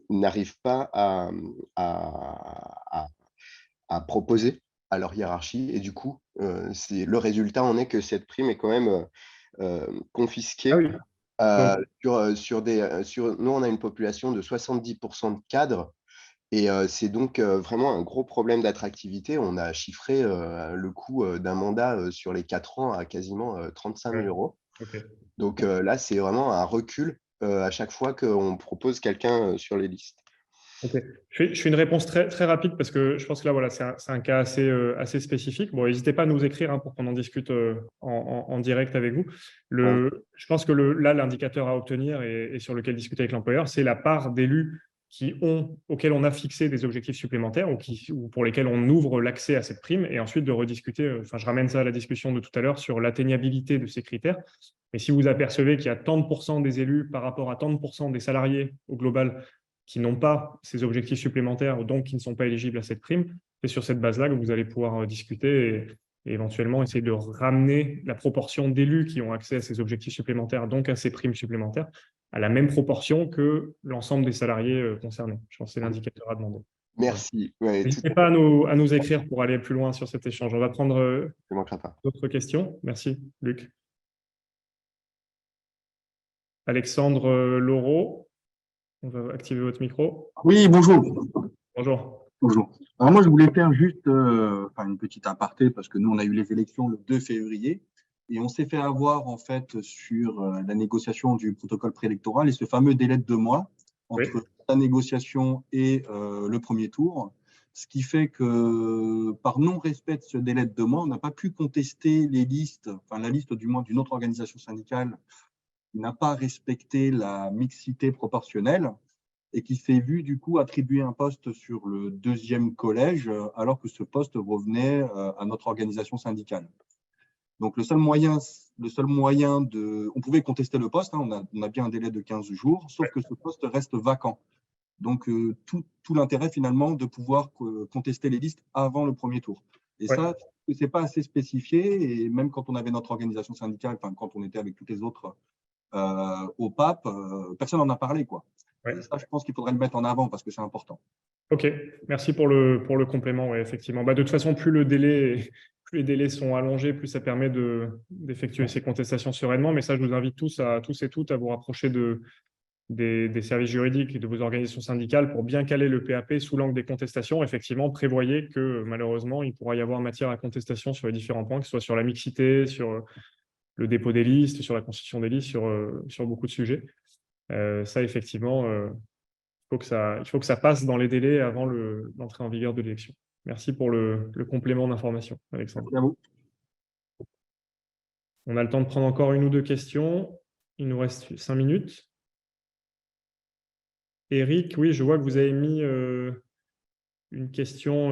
n'arrivent pas à proposer à leur hiérarchie. Et du coup, le résultat en est que cette prime est quand même confisquée. Ah oui. Nous, on a une population de 70% de cadres et c'est donc vraiment un gros problème d'attractivité. On a chiffré le coût d'un mandat sur les 4 ans à quasiment 35 000 euros. Okay. Donc là, c'est vraiment un recul à chaque fois qu'on propose quelqu'un sur les listes. Okay. Je fais une réponse très, très rapide parce que je pense que là, voilà, c'est un cas assez spécifique. Bon, n'hésitez pas à nous écrire pour qu'on en discute en direct avec vous. Je pense que là, l'indicateur à obtenir et sur lequel discuter avec l'employeur, c'est la part d'élus auxquels on a fixé des objectifs supplémentaires ou pour lesquels on ouvre l'accès à cette prime et ensuite de rediscuter. Je ramène ça à la discussion de tout à l'heure sur l'atteignabilité de ces critères. Mais si vous apercevez qu'il y a tant de pourcents des élus par rapport à tant de pourcents des salariés au global qui n'ont pas ces objectifs supplémentaires, donc qui ne sont pas éligibles à cette prime, c'est sur cette base-là que vous allez pouvoir discuter et éventuellement essayer de ramener la proportion d'élus qui ont accès à ces objectifs supplémentaires, donc à ces primes supplémentaires, à la même proportion que l'ensemble des salariés concernés. Je pense que c'est l'indicateur à demander. Merci. N'hésitez pas à nous écrire pour aller plus loin sur cet échange. On va prendre d'autres questions. Merci, Luc. Alexandre Laureau. On va activer votre micro. Oui, bonjour. Bonjour. Bonjour. Alors moi, je voulais faire juste une petite aparté parce que nous, on a eu les élections le 2 février et on s'est fait avoir en fait sur la négociation du protocole préélectoral et ce fameux délai de 2 mois entre la négociation et le premier tour. Ce qui fait que par non-respect de ce délai de 2 mois, on n'a pas pu contester les listes, la liste du moins d'une autre organisation syndicale qui n'a pas respecté la mixité proportionnelle et qui s'est vu du coup attribuer un poste sur le 2e collège alors que ce poste revenait à notre organisation syndicale. Donc, le seul moyen on pouvait contester le poste, hein, on a bien un délai de 15 jours, sauf que ce poste reste vacant. Donc, tout l'intérêt finalement de pouvoir contester les listes avant le premier tour. Et ça, ce n'est pas assez spécifié. Et même quand on avait notre organisation syndicale, enfin, quand on était avec toutes les autres au PAP, personne n'en a parlé, quoi. Et ça, je pense qu'il faudrait le mettre en avant parce que c'est important. Ok, merci pour le complément. Ouais, effectivement. Bah, de toute façon, plus les délais sont allongés, plus ça permet d'effectuer ces contestations sereinement. Mais ça, je vous invite tous et toutes à vous rapprocher des services juridiques et de vos organisations syndicales pour bien caler le PAP sous l'angle des contestations. Effectivement, prévoyez que malheureusement, il pourra y avoir matière à contestation sur les différents points, que ce soit sur la mixité, sur le dépôt des listes, sur la constitution des listes, sur beaucoup de sujets. Ça, effectivement, il faut que ça passe dans les délais avant l'entrée en vigueur de l'élection. Merci pour le complément d'information, Alexandre. Merci à vous. On a le temps de prendre encore une ou deux questions. Il nous reste 5 minutes. Eric, oui, je vois que vous avez mis une question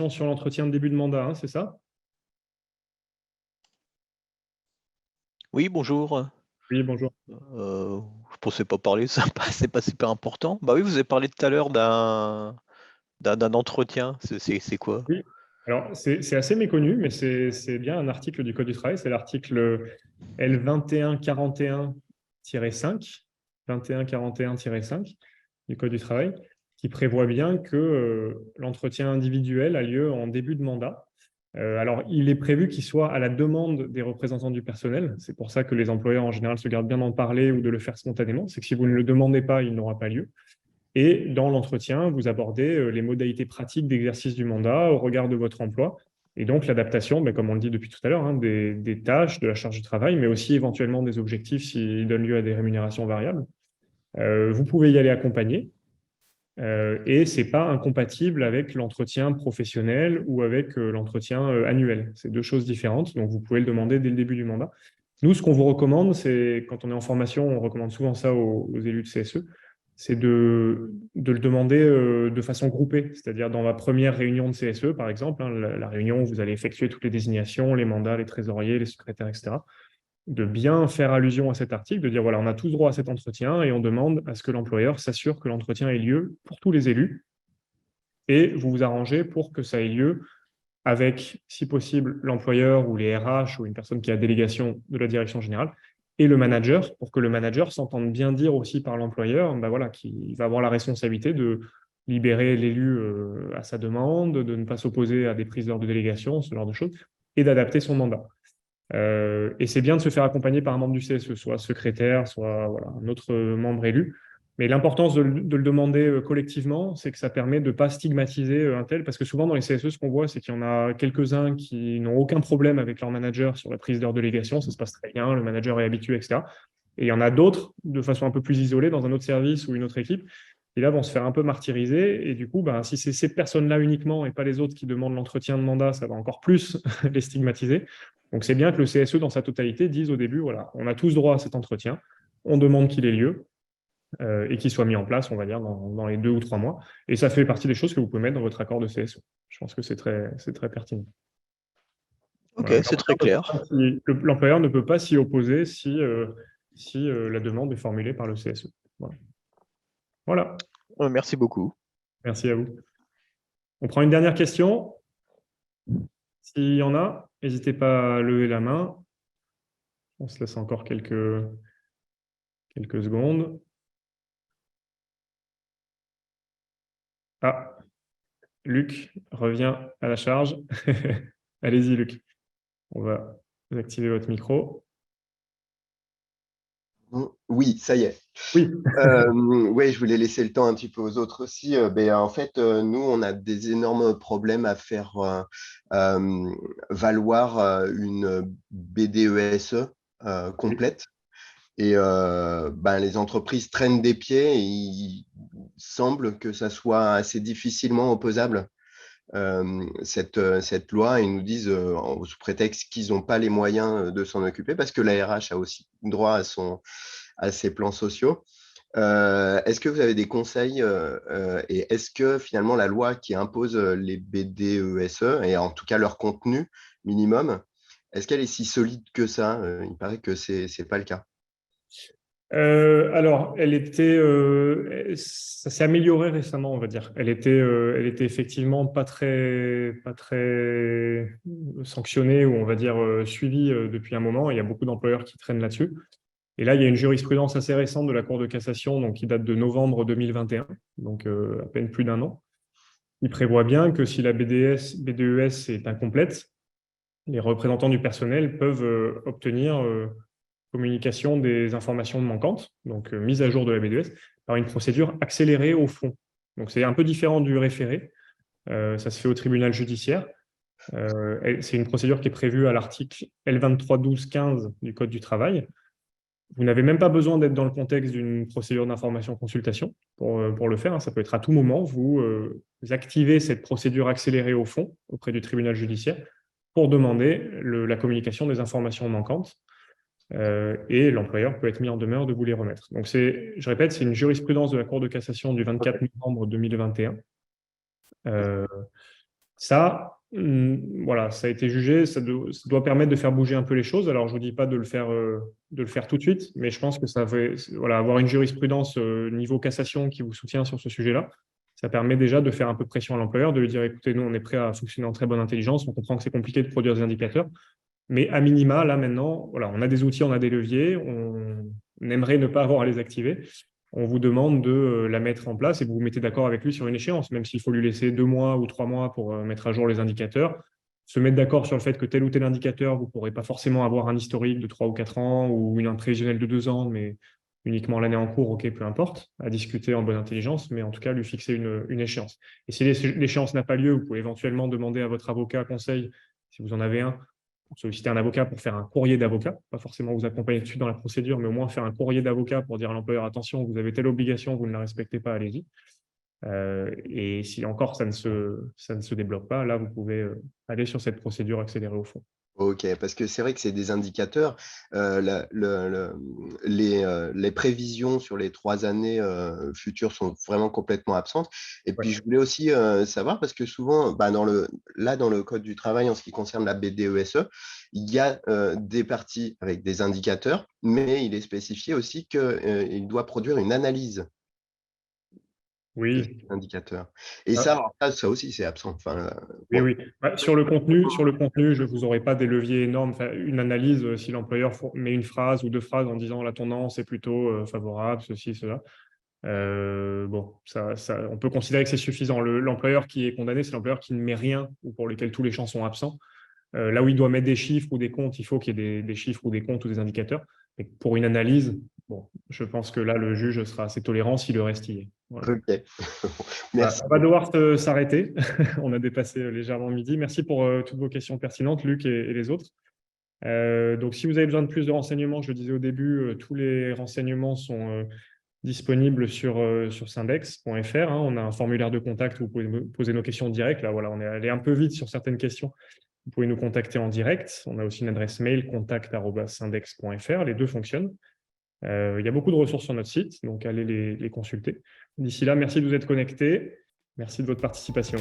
sur l'entretien de début de mandat, hein, c'est ça? Oui, bonjour. Oui, bonjour. Je ne pensais pas parler, ça c'est pas super important. Bah oui, vous avez parlé tout à l'heure d'un entretien. C'est quoi? Oui, alors c'est assez méconnu, mais c'est bien un article du Code du travail, c'est l'article L2141-5, 2141-5 du Code du travail, qui prévoit bien que l'entretien individuel a lieu en début de mandat. Alors, il est prévu qu'il soit à la demande des représentants du personnel. C'est pour ça que les employeurs, en général, se gardent bien d'en parler ou de le faire spontanément. C'est que si vous ne le demandez pas, il n'aura pas lieu. Et dans l'entretien, vous abordez les modalités pratiques d'exercice du mandat au regard de votre emploi. Et donc, l'adaptation, comme on le dit depuis tout à l'heure, hein, des tâches, de la charge de travail, mais aussi éventuellement des objectifs s'ils donnent lieu à des rémunérations variables. Vous pouvez y aller accompagné. Et ce n'est pas incompatible avec l'entretien professionnel ou avec l'entretien annuel. C'est deux choses différentes, donc vous pouvez le demander dès le début du mandat. Nous, ce qu'on vous recommande, c'est, quand on est en formation, on recommande souvent ça aux élus de CSE, c'est de le demander de façon groupée, c'est-à-dire dans la première réunion de CSE, par exemple, hein, la réunion où vous allez effectuer toutes les désignations, les mandats, les trésoriers, les secrétaires, etc., de bien faire allusion à cet article, de dire voilà, on a tous droit à cet entretien et on demande à ce que l'employeur s'assure que l'entretien ait lieu pour tous les élus et vous vous arrangez pour que ça ait lieu avec, si possible, l'employeur ou les RH ou une personne qui a délégation de la direction générale et le manager, pour que le manager s'entende bien dire aussi par l'employeur voilà, qu'il va avoir la responsabilité de libérer l'élu à sa demande, de ne pas s'opposer à des prises d'ordre de délégation, ce genre de choses, et d'adapter son mandat. Et c'est bien de se faire accompagner par un membre du CSE, soit secrétaire, soit voilà, un autre membre élu. Mais l'importance de le demander collectivement, c'est que ça permet de ne pas stigmatiser un tel, parce que souvent dans les CSE, ce qu'on voit, c'est qu'il y en a quelques-uns qui n'ont aucun problème avec leur manager sur la prise d'heure de délégation, ça se passe très bien, le manager est habitué, etc. Et il y en a d'autres, de façon un peu plus isolée, dans un autre service ou une autre équipe, qui là vont se faire un peu martyriser. Et du coup, si c'est ces personnes-là uniquement et pas les autres qui demandent l'entretien de mandat, ça va encore plus les stigmatiser. Donc, c'est bien que le CSE, dans sa totalité, dise au début, voilà, on a tous droit à cet entretien, on demande qu'il ait lieu et qu'il soit mis en place, on va dire, dans les 2 ou 3 mois. Et ça fait partie des choses que vous pouvez mettre dans votre accord de CSE. Je pense que c'est très pertinent. Ok, voilà. c'est très clair. L'employeur ne peut pas s'y opposer si la demande est formulée par le CSE. Voilà. Merci beaucoup. Merci à vous. On prend une dernière question. S'il y en a, n'hésitez pas à lever la main. On se laisse encore quelques secondes. Ah, Luc revient à la charge. Allez-y, Luc. On va activer votre micro. Oui, ça y est. Oui. Oui, je voulais laisser le temps un petit peu aux autres aussi. En fait, nous, on a des énormes problèmes à faire valoir une BDESE complète. Et les entreprises traînent des pieds et il semble que ça soit assez difficilement opposable, cette loi. Ils nous disent, sous prétexte qu'ils n'ont pas les moyens de s'en occuper, parce que la RH a aussi droit à ses plans sociaux. Est-ce que vous avez des conseils et est-ce que finalement la loi qui impose les BDESE, et en tout cas leur contenu minimum, Est-ce qu'elle est si solide que ça? Il paraît que c'est pas le cas. Alors, ça s'est amélioré récemment, on va dire. Elle était effectivement pas très sanctionnée ou on va dire suivie depuis un moment. Il y a beaucoup d'employeurs qui traînent là-dessus. Et là, il y a une jurisprudence assez récente de la Cour de cassation, donc qui date de novembre 2021, donc à peine plus d'un an. Il prévoit bien que si la BDES est incomplète, les représentants du personnel peuvent obtenir communication des informations manquantes, donc mise à jour de la BDES, par une procédure accélérée au fond. Donc c'est un peu différent du référé. Ça se fait au tribunal judiciaire. C'est une procédure qui est prévue à l'article L2312-15 du Code du travail. Vous n'avez même pas besoin d'être dans le contexte d'une procédure d'information-consultation pour le faire. Ça peut être à tout moment. Vous activez cette procédure accélérée au fond auprès du tribunal judiciaire pour demander la communication des informations manquantes. Et l'employeur peut être mis en demeure de vous les remettre. Donc, je répète, c'est une jurisprudence de la Cour de cassation du 24 novembre 2021. Voilà, ça a été jugé, ça doit permettre de faire bouger un peu les choses. Alors, je ne vous dis pas de le faire tout de suite, mais je pense que ça fait, voilà, avoir une jurisprudence niveau cassation qui vous soutient sur ce sujet-là, ça permet déjà de faire un peu pression à l'employeur, de lui dire, écoutez, nous, on est prêt à fonctionner en très bonne intelligence, on comprend que c'est compliqué de produire des indicateurs, mais à minima, là, maintenant, voilà, on a des outils, on a des leviers, on aimerait ne pas avoir à les activer. On vous demande de la mettre en place et vous vous mettez d'accord avec lui sur une échéance, même s'il faut lui laisser 2 mois ou 3 mois pour mettre à jour les indicateurs. Se mettre d'accord sur le fait que tel ou tel indicateur, vous ne pourrez pas forcément avoir un historique de 3 ou 4 ans ou un prévisionnel de 2 ans, mais uniquement l'année en cours, ok, peu importe, à discuter en bonne intelligence, mais en tout cas, lui fixer une échéance. Et si l'échéance n'a pas lieu, vous pouvez éventuellement demander à votre avocat conseil, si vous en avez un, pour solliciter un avocat pour faire un courrier d'avocat, pas forcément vous accompagner tout de suite dans la procédure, mais au moins faire un courrier d'avocat pour dire à l'employeur, attention, vous avez telle obligation, vous ne la respectez pas, allez-y. Et si encore ça ne se débloque pas, là, vous pouvez aller sur cette procédure accélérée au fond. Ok, parce que c'est vrai que c'est des indicateurs. Les prévisions sur les 3 années futures sont vraiment complètement absentes. Et puis, je voulais aussi savoir, parce que souvent, dans le Code du travail, en ce qui concerne la BDESE, il y a des parties avec des indicateurs, mais il est spécifié aussi qu'il doit produire une analyse de Oui. ces indicateurs. Et ça aussi, c'est absent. Enfin, oui. Sur le contenu, je ne vous aurai pas des leviers énormes. Enfin, une analyse, si l'employeur met une phrase ou 2 phrases en disant la tendance est plutôt favorable, ceci, cela. On peut considérer que c'est suffisant. L'employeur qui est condamné, c'est l'employeur qui ne met rien ou pour lequel tous les champs sont absents. Là où il doit mettre des chiffres ou des comptes, il faut qu'il y ait des chiffres ou des comptes ou des indicateurs. Mais pour une analyse, je pense que là, le juge sera assez tolérant si le reste y est. Voilà. Ok. Merci. On va devoir s'arrêter. On a dépassé légèrement midi. Merci pour toutes vos questions pertinentes, Luc et les autres. Donc, si vous avez besoin de plus de renseignements, je le disais au début, tous les renseignements sont disponibles sur syndex.fr. On a un formulaire de contact où vous pouvez poser nos questions directes. Là, voilà, on est allé un peu vite sur certaines questions. Vous pouvez nous contacter en direct. On a aussi une adresse mail contact@syndex.fr. Les deux fonctionnent. Il y a beaucoup de ressources sur notre site, donc allez les consulter. D'ici là, merci de vous être connectés. Merci de votre participation.